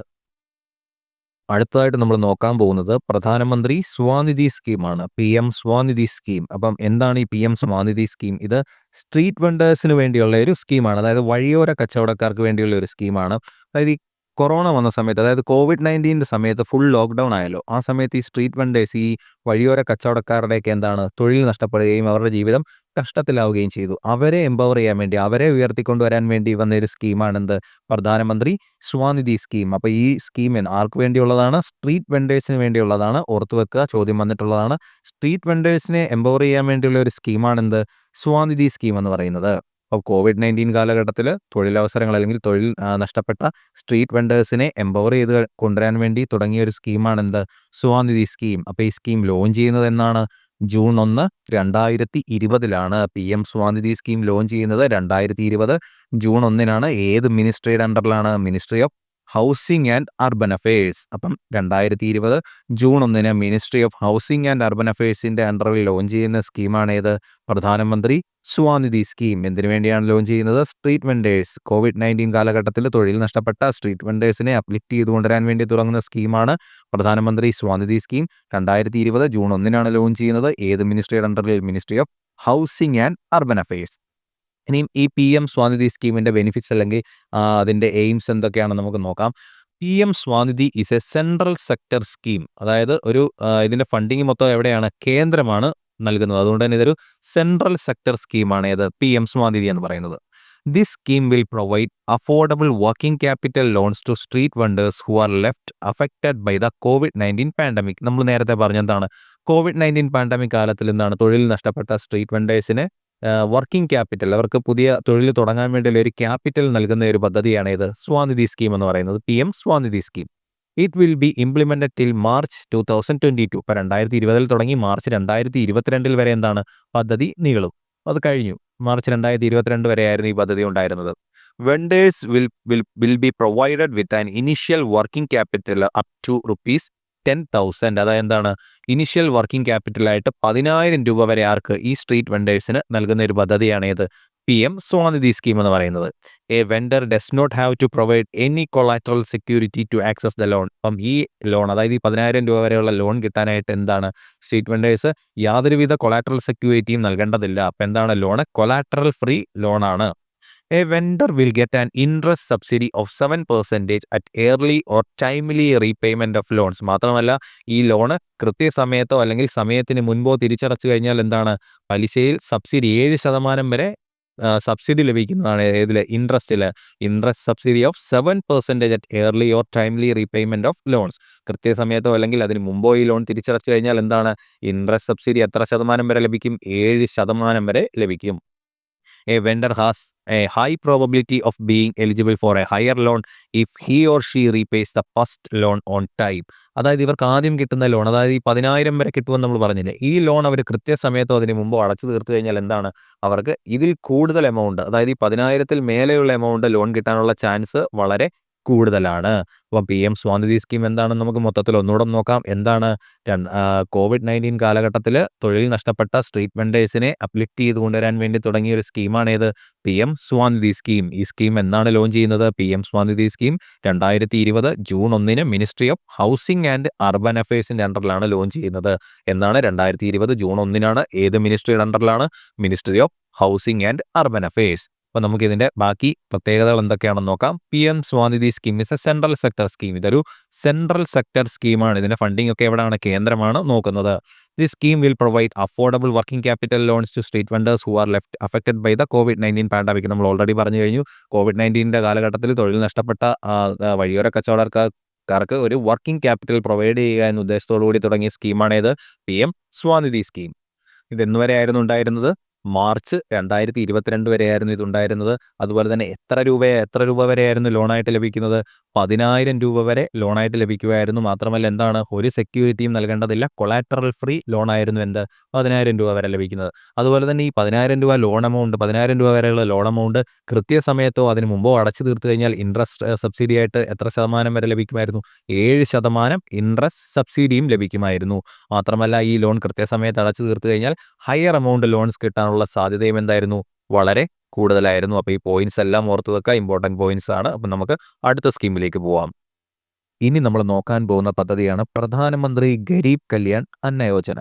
അടുത്തതായിട്ട് നമ്മൾ നോക്കാൻ പോകുന്നത് പ്രധാനമന്ത്രി സ്വാനിധി സ്കീമാണ്. PM Svanidhi scheme. അപ്പം എന്താണ് ഈ PM സ്വാനിധി സ്കീം? ഇത് സ്ട്രീറ്റ് വെണ്ടേഴ്സിന് വേണ്ടിയുള്ള ഒരു സ്കീമാണ്. അതായത് വഴിയോര കച്ചവടക്കാർക്ക് വേണ്ടിയുള്ള ഒരു സ്കീമാണ്. അതായത് ഈ കൊറോണ വന്ന സമയത്ത്, അതായത് COVID-19 സമയത്ത് ഫുൾ ലോക്ക്ഡൗൺ ആയല്ലോ. ആ സമയത്ത് ഈ സ്ട്രീറ്റ് വെണ്ടേഴ്സ്, ഈ വഴിയോര കച്ചവടക്കാരുടെയൊക്കെ എന്താണ് തൊഴിൽ നഷ്ടപ്പെടുകയും അവരുടെ ജീവിതം കഷ്ടത്തിലാവുകയും ചെയ്തു. അവരെ എംപവർ ചെയ്യാൻ വേണ്ടി, അവരെ ഉയർത്തിക്കൊണ്ടുവരാൻ വേണ്ടി വന്ന ഒരു സ്കീമാണെന്ത്? പ്രധാനമന്ത്രി സ്വാനിധി സ്കീം. അപ്പോൾ ഈ സ്കീം ആർക്ക് വേണ്ടിയുള്ളതാണ്? സ്ട്രീറ്റ് വെണ്ടേഴ്സിന് വേണ്ടിയുള്ളതാണ്. ഓർത്തു വെക്കുക, ചോദ്യം വന്നിട്ടുള്ളതാണ്. സ്ട്രീറ്റ് വെണ്ടേഴ്സിനെ എംപവർ ചെയ്യാൻ വേണ്ടിയുള്ള ഒരു സ്കീമാണെന്ത്? സ്വാനിധി സ്കീം എന്ന് പറയുന്നത്. അപ്പോൾ COVID-19 കാലഘട്ടത്തിൽ തൊഴിലവസരങ്ങൾ അല്ലെങ്കിൽ തൊഴിൽ നഷ്ടപ്പെട്ട സ്ട്രീറ്റ് വെണ്ടേഴ്സിനെ എംപവർ ചെയ്ത് കൊണ്ടുവരാൻ വേണ്ടി തുടങ്ങിയ ഒരു സ്കീമാണെന്ത്? സ്വാനിധി സ്കീം. അപ്പോൾ ഈ സ്കീം ലോഞ്ച് ചെയ്യുന്നത് എന്നാണ്? June 1, 2020 PM Svanidhi scheme launch ചെയ്യുന്നത് 2020 ജൂൺ 1-നാണ്. ഏത് മിനിസ്ട്രിയുടെ അണ്ടറിലാണ്? Ministry of housing and urban affairs. അപ്പം 2020 ജൂൺ 1-ന് ministry of housing and urban അഫയേഴ്സിന്റെ അണ്ടറിൽ ലോഞ്ച് ചെയ്യുന്ന സ്കീമാണ് ഏത്? പ്രധാനമന്ത്രി സ്വാനിധി സ്കീം. എന്തിനു വേണ്ടിയാണ് ലോഞ്ച് ചെയ്യുന്നത്? Street wonders. COVID-19 കാലഘട്ടത്തിൽ തൊഴിൽ നഷ്ടപ്പെട്ട സ്ട്രീറ്റ് വെണ്ടേഴ്സിനെ അപ്ലിഫ്റ്റ് ചെയ്തുകൊണ്ടുവരാൻ വേണ്ടി തുടങ്ങുന്ന സ്കീമാണ് പ്രധാനമന്ത്രി സ്വാനിധി സ്കീം. 2020 ജൂൺ 1-നാണ് ലോഞ്ച് ചെയ്യുന്നത്. ഏത് മിനിസ്ട്രിയുടെ അണ്ടറിൽ? Ministry of housing and urban affairs. ഇനിയും ഈ PM സ്വാനിധി സ്കീമിന്റെ ബെനിഫിറ്റ്സ് അല്ലെങ്കിൽ അതിന്റെ എയിംസ് എന്തൊക്കെയാണെന്ന് നമുക്ക് നോക്കാം. PM Svanidhi is A central sector scheme. അതായത് ഒരു ഇതിന്റെ ഫണ്ടിങ് മൊത്തം എവിടെയാണ്? കേന്ദ്രമാണ് നൽകുന്നത്. അതുകൊണ്ട് തന്നെ ഇതൊരു സെൻട്രൽ സെക്ടർ സ്കീമാണ്. ഏത്? PM സ്വാനിധി എന്ന് പറയുന്നത്. This scheme will provide affordable working capital loans to street vendors who are left affected by the COVID-19 pandemic. നമ്മൾ നേരത്തെ പറഞ്ഞെന്താണ്? COVID-19 പാൻഡമിക് കാലത്തിൽ എന്താണ് തൊഴിൽ നഷ്ടപ്പെട്ട സ്ട്രീറ്റ് വെണ്ടേഴ്സിന് വർക്കിംഗ് ക്യാപിറ്റൽ, അവർക്ക് പുതിയ തൊഴിൽ തുടങ്ങാൻ വേണ്ടിയുള്ള ഒരു ക്യാപിറ്റൽ നൽകുന്ന ഒരു പദ്ധതിയാണ് ഇത് സ്വാനിധി സ്കീം എന്ന് പറയുന്നത്. PM Svanidhi scheme. It will be implemented till March 2022. ഇപ്പം 2020 തുടങ്ങി മാർച്ച് 2022 വരെ എന്താണ് പദ്ധതി നീളും. അത് കഴിഞ്ഞു. മാർച്ച് 2022 വരെയായിരുന്നു ഈ പദ്ധതി ഉണ്ടായിരുന്നത്. Vendors will be provided with an initial working capital up to ₹10,000. അതായത് എന്താണ്? ഇനിഷ്യൽ വർക്കിംഗ് ക്യാപിറ്റലായിട്ട് 10,000 രൂപ വരെ ആർക്ക്? ഈ സ്ട്രീറ്റ് വെണ്ടേഴ്സിന് നൽകുന്ന ഒരു പദ്ധതിയാണ് ഏത്? PM സ്വാനിധി സ്കീം എന്ന് പറയുന്നത്. A vendor does not have to provide any collateral security to access the loan. അപ്പം ഈ ലോൺ, അതായത് ഈ 10,000 രൂപ വരെയുള്ള ലോൺ കിട്ടാനായിട്ട് എന്താണ്? സ്ട്രീറ്റ് വെണ്ടേഴ്സ് യാതൊരുവിധ കൊളാറ്ററൽ സെക്യൂരിറ്റിയും നൽകേണ്ടതില്ല. അപ്പം എന്താണ് ലോണ്? കൊളാറ്ററൽ ഫ്രീ ലോണാണ്. A vendor will get an interest subsidy of 7% at early or timely repayment of loans. മാത്രമല്ല ഈ ലോണ് കൃത്യസമയത്തോ അല്ലെങ്കിൽ സമയത്തിന് മുൻപോ തിരിച്ചടച്ചു കഴിഞ്ഞാൽ എന്താണ്? പലിശയിൽ സബ്സിഡി 7% വരെ സബ്സിഡി ലഭിക്കുന്നതാണ്. ഏതിൽ? ഇൻട്രസ്റ്റിൽ. Interest subsidy of 7% at early or timely repayment of loans. കൃത്യസമയത്തോ അല്ലെങ്കിൽ അതിന് മുമ്പോ ഈ ലോൺ തിരിച്ചടച്ചു കഴിഞ്ഞാൽ എന്താണ്? ഇൻട്രസ്റ്റ് സബ്സിഡി എത്ര ശതമാനം വരെ ലഭിക്കും? 7% വരെ ലഭിക്കും. A vendor has a high probability of being eligible for a higher loan if he or she repays the first loan on time. അതായത് ഇവർക്ക് ആദ്യം കിട്ടുന്ന ലോൺ, അതായത് ഈ 10,000 വരെ കിട്ടുമെന്ന് നമ്മൾ പറഞ്ഞില്ലേ, ഈ ലോൺ അവർ കൃത്യസമയത്തോ അതിന് മുമ്പോ അടച്ചു തീർത്തു കഴിഞ്ഞാൽ എന്താണ്? അവർക്ക് ഇതിൽ കൂടുതൽ എമൗണ്ട്, അതായത് ഈ 10,000-ൽ മേലെയുള്ള എമൗണ്ട് ലോൺ കിട്ടാനുള്ള ചാൻസ് വളരെ കൂടുതലാണ്. അപ്പോൾ PM സ്വാനിധി സ്കീം എന്താണെന്ന് നമുക്ക് മൊത്തത്തിൽ ഒന്നുകൂടെ നോക്കാം. എന്താണ്? COVID-19 കാലഘട്ടത്തിൽ തൊഴിൽ നഷ്ടപ്പെട്ട സ്ട്രീറ്റ് വെണ്ടേഴ്സിനെ അപ്ലിഫ്റ്റ് ചെയ്ത് കൊണ്ടുവരാൻ വേണ്ടി തുടങ്ങിയ ഒരു സ്കീമാണ് ഏത്? PM Svanidhi scheme. ഈ സ്കീം എന്നാണ് ലോഞ്ച് ചെയ്യുന്നത്? PM സ്വാനിധി സ്കീം 2020 ജൂൺ 1-ന് ministry of housing and urban അഫയേഴ്സിന്റെ അണ്ടറിലാണ് ലോഞ്ച് ചെയ്യുന്നത്. എന്നാണ്? 2020 ജൂൺ 1-നാണ്. ഏത് മിനിസ്ട്രിയുടെ അണ്ടറിലാണ്? Ministry of housing and urban affairs. അപ്പോൾ നമുക്ക് ഇതിന്റെ ബാക്കി പ്രത്യേകതകൾ എന്തൊക്കെയാണെന്ന് നോക്കാം. PM Svanidhi scheme is a central sector scheme. ഇതൊരു സെൻട്രൽ സെക്ടർ സ്കീമാണ്. ഇതിന്റെ ഫണ്ടിംഗ് ഒക്കെ എവിടെയാണ്? കേന്ദ്രമാണ് നോക്കുന്നത്. The scheme will provide affordable working capital loans to street vendors who are left affected by the COVID-19 pandemic. നമ്മൾ ഓൾറെഡി പറഞ്ഞു കഴിഞ്ഞു. COVID-19 കാലഘട്ടത്തിൽ തൊഴിൽ നഷ്ടപ്പെട്ട വഴിയോര കച്ചവടക്കാർക്ക് ഒരു വർക്കിംഗ് ക്യാപിറ്റൽ പ്രൊവൈഡ് ചെയ്യുക എന്ന ഉദ്ദേശത്തോടു കൂടി തുടങ്ങിയ സ്കീമാണ് ഏത്? PM Svanidhi scheme. ഇത് എന്ന് വരെയായിരുന്നു ഉണ്ടായിരുന്നത്? മാർച്ച് 2022 വരെയായിരുന്നു ഇതുണ്ടായിരുന്നത്. അതുപോലെ തന്നെ എത്ര രൂപ വരെയായിരുന്നു ലോണായിട്ട് ലഭിക്കുന്നത്? 10,000 രൂപ വരെ ലോണായിട്ട് ലഭിക്കുമായിരുന്നു. മാത്രമല്ല എന്താണ്, ഒരു സെക്യൂരിറ്റിയും നൽകേണ്ടതില്ല. കൊളാറ്ററൽ ഫ്രീ ലോണായിരുന്നു 10,000 രൂപ വരെ ലഭിക്കുന്നത്. അതുപോലെ തന്നെ ഈ 10,000 രൂപ ലോൺ എമൗണ്ട്, 10,000 രൂപ വരെയുള്ള ലോൺ എമൗണ്ട് കൃത്യസമയത്തോ അതിന് മുമ്പോ അടച്ചു തീർത്തു കഴിഞ്ഞാൽ ഇൻട്രസ്റ്റ് സബ്സിഡി ആയിട്ട് എത്ര ശതമാനം വരെ ലഭിക്കുമായിരുന്നു? 7% ഇൻട്രസ്റ്റ് സബ്സിഡിയും ലഭിക്കുമായിരുന്നു. മാത്രമല്ല ഈ ലോൺ കൃത്യസമയത്ത് അടച്ചു തീർത്തു കഴിഞ്ഞാൽ ഹയർ എമൗണ്ട് ലോൺസ് കിട്ടാനുള്ള സാധ്യതയും എന്തായിരുന്നു? വളരെ കൂടുതലായിരുന്നു. അപ്പോൾ ഈ പോയിന്റ്സ് എല്ലാം ഓർത്ത് വെക്കുക, ഇമ്പോർട്ടൻറ്റ് പോയിന്റ്സ് ആണ്. അപ്പം നമുക്ക് അടുത്ത സ്കീമിലേക്ക് പോവാം. ഇനി നമ്മൾ നോക്കാൻ പോകുന്ന പദ്ധതിയാണ് പ്രധാനമന്ത്രി ഗരീബ് കല്യാൺ അന്ന യോജന.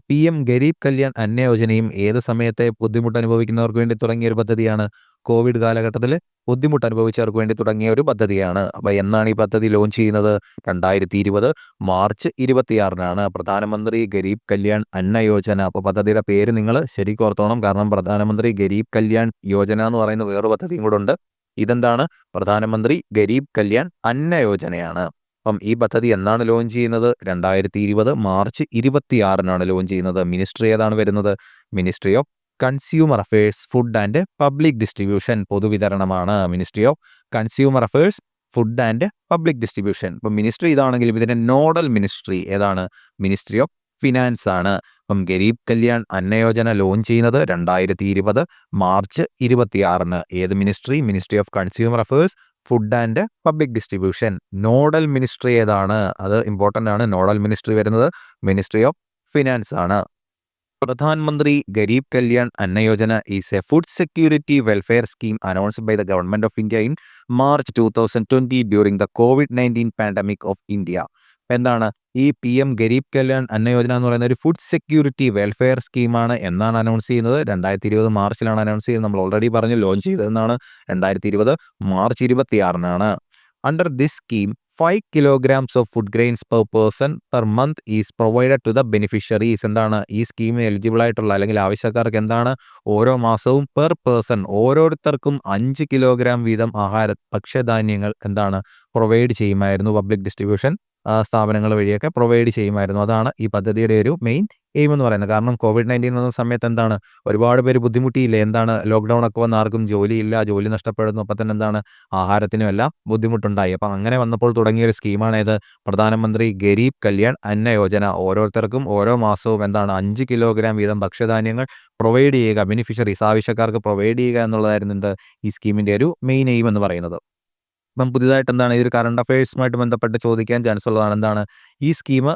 PM ഗരീബ് കല്യാൺ അന്ന യോജനയും ഏത് സമയത്തെ ബുദ്ധിമുട്ട് അനുഭവിക്കുന്നവർക്ക് വേണ്ടി തുടങ്ങിയ ഒരു പദ്ധതിയാണ്? കോവിഡ് കാലഘട്ടത്തിൽ ബുദ്ധിമുട്ട് അനുഭവിച്ചവർക്ക് വേണ്ടി തുടങ്ങിയ ഒരു പദ്ധതിയാണ്. അപ്പോൾ എന്നാണ് ഈ പദ്ധതി ലോഞ്ച് ചെയ്യുന്നത്? 2020 മാർച്ച് 26-നാണ് പ്രധാനമന്ത്രി ഗരീബ് കല്യാൺ അന്ന യോജന. അപ്പോൾ പദ്ധതിയുടെ പേര് നിങ്ങൾ ശരിക്കും ഓർത്തോണം, കാരണം പ്രധാനമന്ത്രി ഗരീബ് കല്യാൺ യോജന എന്ന് പറയുന്ന വേറൊരു പദ്ധതിയും കൂടെ ഉണ്ട്. ഇതെന്താണ്? പ്രധാനമന്ത്രി ഗരീബ് കല്യാൺ അന്ന യോജനയാണ്. അപ്പം ഈ പദ്ധതി എന്നാണ് ലോഞ്ച് ചെയ്യുന്നത്? 2020 മാർച്ച് 26-നാണ് ലോഞ്ച് ചെയ്യുന്നത്. മിനിസ്ട്രി ഏതാണ് വരുന്നത്? Ministry of consumer affairs, food and public distribution, പൊതുവിതരണമാണ്. Ministry of consumer affairs, food and public distribution. ഇപ്പം മിനിസ്ട്രി ഇതാണെങ്കിലും ഇതിന്റെ നോഡൽ മിനിസ്ട്രി ഏതാണ്? മിനിസ്ട്രി ഓഫ് ഫിനാൻസ് ആണ്. അപ്പം ഗരീബ് കല്യാൺ അന്ന യോജന ലോഞ്ച് ചെയ്യുന്നത് 2020 മാർച്ച് 26-ന്. ഏത് ministry? Ministry of consumer affairs, food and public distribution. Nodal ministry ഏതാണ്? അത് ഇമ്പോർട്ടൻ്റ് ആണ്. നോഡൽ മിനിസ്ട്രി വരുന്നത് മിനിസ്ട്രി ഓഫ് ഫിനാൻസ് ആണ്. Pradhan Mantri Garib Kalyan Anna Yojana is a food security welfare scheme announced by the government of India in March 2020 during the COVID-19 pandemic of India. എന്താണ് ഈ PM Garib Kalyan Anna Yojana എന്ന് പറയുന്ന ഒരു ഫുഡ് സെക്യൂരിറ്റി വെൽഫെയർ സ്കീമാണ്. എന്നാണ് അനൗൺസ് ചെയ്യുന്നത്? 2020 മാർച്ചിലാണ് അനൗൺസ് ചെയ്യുന്നത്. നമ്മൾ ഓൾറെഡി പറഞ്ഞു ലോഞ്ച് ചെയ്തതെന്നാണ് 2020 മാർച്ച് 26-നാണ്. Under this scheme 5 kilograms of food grains per person per month is provided to the beneficiaries. എന്താണ് ഈ സ്കീമിന് എലിജിബിൾ ആയിട്ടുള്ള അല്ലെങ്കിൽ ആവശ്യക്കാർക്ക് എന്താണ്? ഓരോ മാസവും പെർ പേഴ്സൺ ഓരോരുത്തർക്കും 5 കിലോഗ്രാം വീതം ഭക്ഷ്യധാന്യങ്ങൾ എന്താണ് പ്രൊവൈഡ് ചെയ്യുമായിരുന്നു. പബ്ലിക് ഡിസ്ട്രിബ്യൂഷൻ സ്ഥാപനങ്ങൾ വഴിയൊക്കെ പ്രൊവൈഡ് ചെയ്യുമായിരുന്നു. അതാണ് ഈ പദ്ധതിയുടെ ഒരു മെയിൻ എയിം എന്ന് പറയുന്നത്. കാരണം COVID-19 വന്ന സമയത്ത് എന്താണ് ഒരുപാട് പേര് ബുദ്ധിമുട്ടിയില്ലേ? എന്താണ് ലോക്ക്ഡൗൺ ഒക്കെ വന്ന് ആർക്കും ജോലിയില്ല, ജോലി നഷ്ടപ്പെടുന്നു. അപ്പം തന്നെ എന്താണ് ആഹാരത്തിനും എല്ലാം ബുദ്ധിമുട്ടുണ്ടായി. അപ്പം അങ്ങനെ വന്നപ്പോൾ തുടങ്ങിയ ഒരു സ്കീമാണ് ഇത് പ്രധാനമന്ത്രി ഗരീബ് കല്യാൺ അന്ന യോജന. ഓരോരുത്തർക്കും ഓരോ മാസവും എന്താണ് 5 കിലോഗ്രാം വീതം ഭക്ഷ്യധാന്യങ്ങൾ പ്രൊവൈഡ് ചെയ്യുക, ബെനിഫിഷ്യറീസ് ആവശ്യക്കാർക്ക് പ്രൊവൈഡ് ചെയ്യുക എന്നുള്ളതായിരുന്നു എന്ത് ഈ സ്കീമിൻ്റെ ഒരു മെയിൻ എയിം എന്ന് പറയുന്നത്. ഇപ്പം പുതിയതായിട്ട് എന്താണ് ഈ ഒരു കറണ്ട് അഫയേഴ്സുമായിട്ട് ബന്ധപ്പെട്ട് ചോദിക്കാൻ ചാൻസ് ഉള്ളതാണ്. എന്താണ് ഈ സ്കീം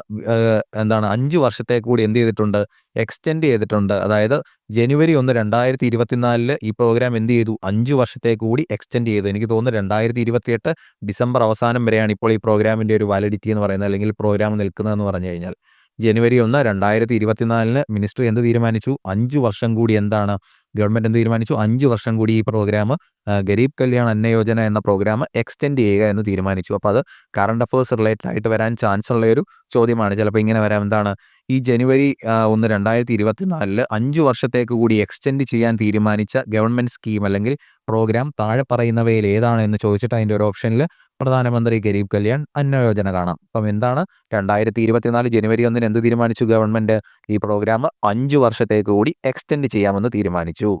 എന്താണ് 5 വർഷത്തേക്ക് കൂടി എന്ത് ചെയ്തിട്ടുണ്ട്? എക്സ്റ്റെൻഡ് ചെയ്തിട്ടുണ്ട്. അതായത് ജനുവരി 1, 2024 ഈ പ്രോഗ്രാം എന്ത് ചെയ്തു? 5 വർഷത്തേക്ക് കൂടി എക്സ്റ്റെൻഡ് ചെയ്തു. എനിക്ക് തോന്നുന്നു 2028 ഡിസംബർ അവസാനം വരെയാണ് ഇപ്പോൾ ഈ പ്രോഗ്രാമിൻ്റെ ഒരു വാലിഡിറ്റി എന്ന് പറയുന്നത്, അല്ലെങ്കിൽ പ്രോഗ്രാം നിൽക്കുന്നതെന്ന് പറഞ്ഞു കഴിഞ്ഞാൽ. ജനുവരി 1, 2024 മിനിസ്ട്രി എന്ത് തീരുമാനിച്ചു? 5 വർഷം കൂടി എന്താണ് ഗവൺമെന്റ് എന്ത് തീരുമാനിച്ചു? 5 വർഷം കൂടി ഈ പ്രോഗ്രാം ഗരീബ് കല്യാൺ അന്ന യോജന എന്ന പ്രോഗ്രാം എക്സ്റ്റെൻഡ് ചെയ്യുക എന്ന് തീരുമാനിച്ചു. അപ്പോൾ അത് കറണ്ട് അഫയേഴ്സ് റിലേറ്റഡ് ആയിട്ട് വരാൻ ചാൻസ് ഉള്ള ഒരു ചോദ്യമാണ്. ചിലപ്പോൾ ഇങ്ങനെ വരാം. എന്താണ് ഈ ജനുവരി 1, 2024 5 വർഷത്തേക്ക് കൂടി എക്സ്റ്റെൻഡ് ചെയ്യാൻ തീരുമാനിച്ച ഗവൺമെന്റ് സ്കീം അല്ലെങ്കിൽ പ്രോഗ്രാം താഴെ പറയുന്നവയിൽ ഏതാണ് എന്ന് ചോദിച്ചിട്ട് അതിൻ്റെ ഒരു ഓപ്ഷനിൽ പ്രധാനമന്ത്രി ഗരീബ് കല്യാൺ അന്ന യോജന കാണാം. അപ്പം എന്താണ് 2024 ജനുവരി 1 എന്ത് തീരുമാനിച്ചു ഗവൺമെന്റ്? ഈ പ്രോഗ്രാം 5 വർഷത്തേക്ക് കൂടി എക്സ്റ്റെൻഡ് ചെയ്യാമെന്ന് തീരുമാനിച്ചു.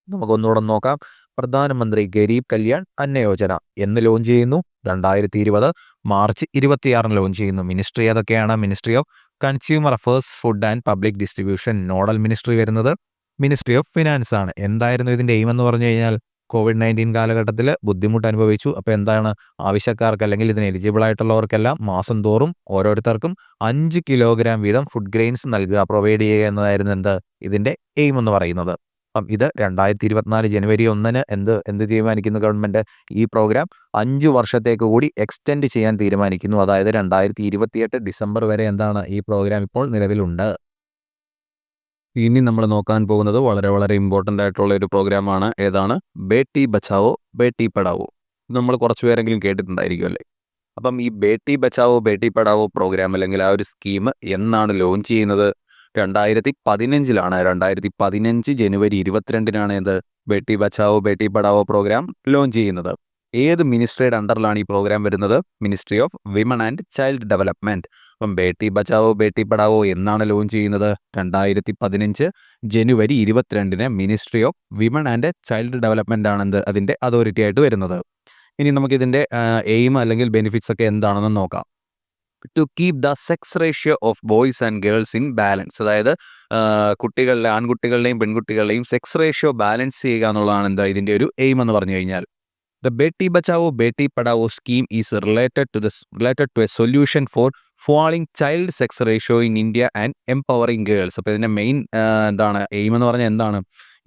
നമുക്കൊന്നുകൂടെ നോക്കാം. പ്രധാനമന്ത്രി ഗരീബ് കല്യാൺ അന്ന യോജന എന്ന് ലോഞ്ച് ചെയ്യുന്നു? 2020 മാർച്ച് 26-ന് ലോഞ്ച് ചെയ്യുന്നു. മിനിസ്ട്രി ഏതൊക്കെയാണ്? Ministry of consumer affairs, food and public distribution. Nodal ministry വരുന്നത് മിനിസ്ട്രി ഓഫ് ഫിനാൻസ് ആണ്. എന്തായിരുന്നു ഇതിൻ്റെ എയിം എന്ന് പറഞ്ഞു കഴിഞ്ഞാൽ COVID-19 കാലഘട്ടത്തിൽ ബുദ്ധിമുട്ട് അനുഭവിച്ചു. അപ്പോൾ എന്താണ് ആവശ്യക്കാർക്ക് അല്ലെങ്കിൽ ഇതിന് എലിജിബിൾ ആയിട്ടുള്ളവർക്കെല്ലാം മാസം തോറും ഓരോരുത്തർക്കും 5 കിലോഗ്രാം വീതം ഫുഡ് ഗ്രെയിൻസ് നൽകുക, പ്രൊവൈഡ് ചെയ്യുക എന്നതായിരുന്നു എന്ത് ഇതിൻ്റെ എയിം എന്ന് പറയുന്നത്. അപ്പം ഇത് 2024 ജനുവരി 1-ന് എന്ത് തീരുമാനിക്കുന്നു ഗവൺമെന്റ്? ഈ പ്രോഗ്രാം 5 വർഷത്തേക്ക് കൂടി എക്സ്റ്റെൻഡ് ചെയ്യാൻ തീരുമാനിക്കുന്നു. അതായത് 2028 ഡിസംബർ വരെ എന്താണ് ഈ പ്രോഗ്രാം ഇപ്പോൾ നിലവിലുണ്ട്. ഇനി നമ്മൾ നോക്കാൻ പോകുന്നത് വളരെ വളരെ ഇമ്പോർട്ടൻ്റ് ആയിട്ടുള്ള ഒരു പ്രോഗ്രാമാണ്. ഏതാണ്? ബേട്ടി ബച്ചാവോ ബേട്ടി പഠാവോ. നമ്മൾ കുറച്ച് പേരെങ്കിലും കേട്ടിട്ടുണ്ടായിരിക്കും അല്ലേ? അപ്പം ഈ ബേട്ടി ബച്ചാവോ ബേട്ടി പഠാവോ പ്രോഗ്രാം അല്ലെങ്കിൽ ആ ഒരു സ്കീം എന്നാണ് ലോഞ്ച് ചെയ്യുന്നത്? 2015-ലാണ്. 2015 ജനുവരി 22-നാണ് ഇത് ബേട്ടി ബച്ചാവോ ബേട്ടി പഠാവോ പ്രോഗ്രാം ലോഞ്ച് ചെയ്യുന്നത്. ഏത് മിനിസ്ട്രിയുടെ അണ്ടറിലാണ് ഈ പ്രോഗ്രാം വരുന്നത്? Ministry of women and child development. അപ്പം ബേട്ടി ബച്ചാവോ ബേട്ടി പഠാവോ എന്നാണ് ലോഞ്ച് ചെയ്യുന്നത്? 2015 ജനുവരി 22-ന് ministry of women and child development ആണ് അതിൻ്റെ അതോറിറ്റി ആയിട്ട് വരുന്നത്. ഇനി നമുക്കിതിൻ്റെ എയിം അല്ലെങ്കിൽ ബെനിഫിറ്റ്സ് ഒക്കെ എന്താണെന്ന് നോക്കാം. To keep the sex ratio of boys and girls in balance. അതായത് കുട്ടികളിലെ ആൺകുട്ടികളുടെയും പെൺകുട്ടികളുടെയും സെക്സ് റേഷ്യോ ബാലൻസ് ചെയ്യുക എന്നുള്ളതാണ് എന്താ ഇതിൻ്റെ ഒരു എയിം എന്ന് പറഞ്ഞു കഴിഞ്ഞാൽ. The Beti Bachao Beti Padhao scheme is related to a solution for falling child sex ratio in India and empowering girls. അപ്പോൾ ഇതിൻ്റെ മെയിൻ എന്താണ് എയിം എന്ന് പറഞ്ഞാൽ എന്താണ്,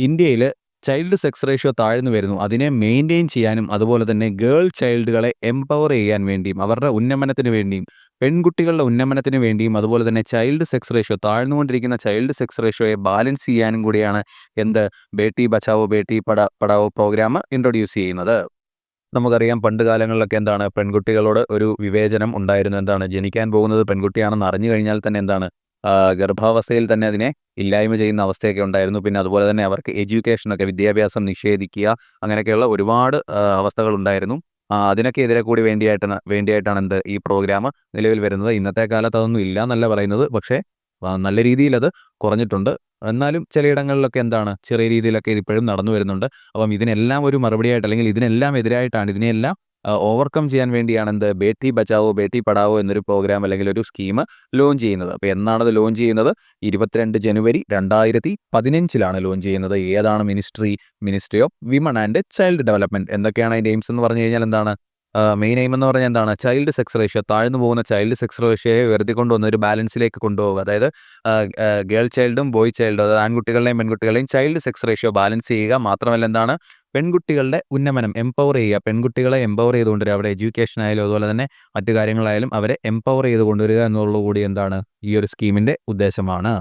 ഇന്ത്യയിൽ ചൈൽഡ് സെക്സ് റേഷ്യോ താഴ്ന്നു വരുന്നു, അതിനെ മെയിൻറ്റെയിൻ ചെയ്യാനും അതുപോലെ തന്നെ ഗേൾ ചൈൽഡുകളെ എംപവർ ചെയ്യാൻ വേണ്ടിയും അവരുടെ ഉന്നമനത്തിന് വേണ്ടിയും പെൺകുട്ടികളുടെ ഉന്നമനത്തിന് വേണ്ടിയും അതുപോലെ തന്നെ ചൈൽഡ് സെക്സ് റേഷ്യോ താഴ്ന്നുകൊണ്ടിരിക്കുന്ന ചൈൽഡ് സെക്സ് റേഷ്യോയെ ബാലൻസ് ചെയ്യാനും കൂടിയാണ് എന്ത് ബേട്ടി ബച്ചാവോ ബേട്ടി പഠാവോ പ്രോഗ്രാം ഇൻട്രൊഡ്യൂസ് ചെയ്യുന്നത്. നമുക്കറിയാം പണ്ട് കാലങ്ങളിലൊക്കെ എന്താണ് പെൺകുട്ടികളോട് ഒരു വിവേചനം ഉണ്ടായിരുന്നു. എന്താണ്, ജനിക്കാൻ പോകുന്നത് പെൺകുട്ടിയാണെന്ന് അറിഞ്ഞു കഴിഞ്ഞാൽ തന്നെ എന്താണ് ഗർഭാവസ്ഥയിൽ തന്നെ അതിനെ ഇല്ലായ്മ ചെയ്യുന്ന അവസ്ഥയൊക്കെ ഉണ്ടായിരുന്നു. പിന്നെ അതുപോലെ തന്നെ അവർക്ക് എഡ്യൂക്കേഷനൊക്കെ വിദ്യാഭ്യാസം നിഷേധിക്കുക, അങ്ങനെയൊക്കെയുള്ള ഒരുപാട് അവസ്ഥകളുണ്ടായിരുന്നു. അതിനൊക്കെ എതിരെ കൂടി വേണ്ടിയിട്ടാണ് എന്ത് ഈ പ്രോഗ്രാം നിലവിൽ വരുന്നത്. ഇന്നത്തെ കാലത്ത് അതൊന്നും ഇല്ല എന്നല്ല പറയുന്നത്, പക്ഷേ നല്ല രീതിയിൽ അത് കുറഞ്ഞിട്ടുണ്ട്. എന്നാലും ചിലയിടങ്ങളിലൊക്കെ എന്താണ് ചെറിയ രീതിയിലൊക്കെ ഇതിപ്പോഴും നടന്നു വരുന്നുണ്ട്. അപ്പം ഇതിനെല്ലാം ഒരു മറുപടിയായിട്ട് അല്ലെങ്കിൽ ഇതിനെല്ലാം എതിരായിട്ടാണ്, ഇതിനെല്ലാം ഓവർകം ചെയ്യാൻ വേണ്ടിയാണ് എന്ത് ബേട്ടി ബച്ചാവോ ബേട്ടി പഠാവോ എന്നൊരു പ്രോഗ്രാം അല്ലെങ്കിൽ ഒരു സ്കീം ലോഞ്ച് ചെയ്യുന്നത്. അപ്പോൾ എന്നാണത് ലോഞ്ച് ചെയ്യുന്നത്? 22 ജനുവരി 2015 ലോഞ്ച് ചെയ്യുന്നത്. ഏതാണ് ministry of women and child development. എന്തൊക്കെയാണ് അതിൻ്റെ എയിംസ് എന്ന് പറഞ്ഞു കഴിഞ്ഞാൽ എന്താണ്, മെയിൻ എയിം എന്ന് പറഞ്ഞാൽ എന്താണ്, ചൈൽഡ് സെക്സ് റേഷ്യോ താഴ്ന്നു പോകുന്ന ചൈൽഡ് സെക്സ് റേഷ്യോയെ ഉയർത്തിക്കൊണ്ടുവന്ന ഒരു ബാലൻസിലേക്ക് കൊണ്ടുപോകുക. അതായത് ഗേൾ ചൈൽഡും ബോയ് ചൈൽഡും, അതായത് ആൺകുട്ടികളുടെയും പെൺകുട്ടികളുടെയും ചൈൽഡ് സെക്സ് റേഷ്യോ ബാലൻസ് ചെയ്യുക. മാത്രമല്ല എന്താണ്, പെൺകുട്ടികളുടെ ഉന്നമനം, എംപവർ ചെയ്യുക. പെൺകുട്ടികളെ എംപവർ ചെയ്ത് കൊണ്ടുവരിക. അവിടെ എഡ്യൂക്കേഷൻ ആയാലും അതുപോലെ തന്നെ മറ്റു കാര്യങ്ങളായാലും അവരെ എംപവർ ചെയ്ത് കൊണ്ടുവരിക എന്നുള്ളത് കൂടി എന്താണ് ഈ ഒരു സ്കീമിൻ്റെ ഉദ്ദേശമാണ്.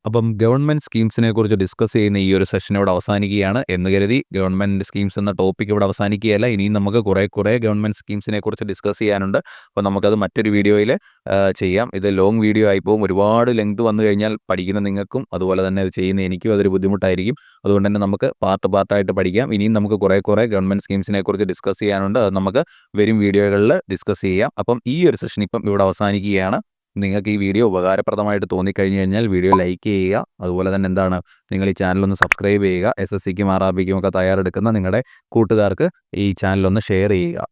അപ്പം ഗവൺമെൻറ് സ്കീംസിനെ കുറിച്ച് ഡിസ്കസ് ചെയ്യുന്ന ഈ ഒരു സെഷൻ ഇവിടെ അവസാനിക്കുകയാണ്. എന്ന് കരുതി ഗവൺമെൻറ് സ്കീംസ് എന്ന ടോപ്പിക് ഇവിടെ അവസാനിക്കുകയല്ല. ഇനിയും നമുക്ക് കുറേ ഗവൺമെൻറ് സ്കീംസിനെ കുറിച്ച് ഡിസ്കസ് ചെയ്യാനുണ്ട്. അപ്പോൾ നമുക്കത് മറ്റൊരു വീഡിയോയിൽ ചെയ്യാം. ഇത് ലോങ് വീഡിയോ ആയി പോകും. ഒരുപാട് ലെങ്ത് വന്നു കഴിഞ്ഞാൽ പഠിക്കുന്ന നിങ്ങൾക്കും അതുപോലെ തന്നെ അത് ചെയ്യുന്ന എനിക്കും അതൊരു ബുദ്ധിമുട്ടായിരിക്കും. അതുകൊണ്ട് തന്നെ നമുക്ക് പാർട്ടായിട്ട് പഠിക്കാം. ഇനിയും നമുക്ക് കുറേ ഗവൺമെൻറ് സ്കീംസിനെ കുറിച്ച് ഡിസ്കസ് ചെയ്യാനുണ്ട്. അത് നമുക്ക് വരും വീഡിയോകളിൽ ഡിസ്കസ് ചെയ്യാം. അപ്പം ഈ ഒരു സെഷൻ ഇപ്പം ഇവിടെ അവസാനിക്കുകയാണ്. നിങ്ങൾക്ക് ഈ വീഡിയോ ഉപകാരപ്രദമായിട്ട് തോന്നിക്കഴിഞ്ഞു കഴിഞ്ഞാൽ വീഡിയോ ലൈക്ക് ചെയ്യുക. അതുപോലെ തന്നെ എന്താണ്, നിങ്ങൾ ഈ ചാനലൊന്ന് സബ്സ്ക്രൈബ് ചെയ്യുക. SSCക്കും RRBക്കും ഒക്കെ തയ്യാറെടുക്കുന്ന നിങ്ങളുടെ കൂട്ടുകാർക്ക് ഈ ചാനലൊന്ന് ഷെയർ ചെയ്യുക.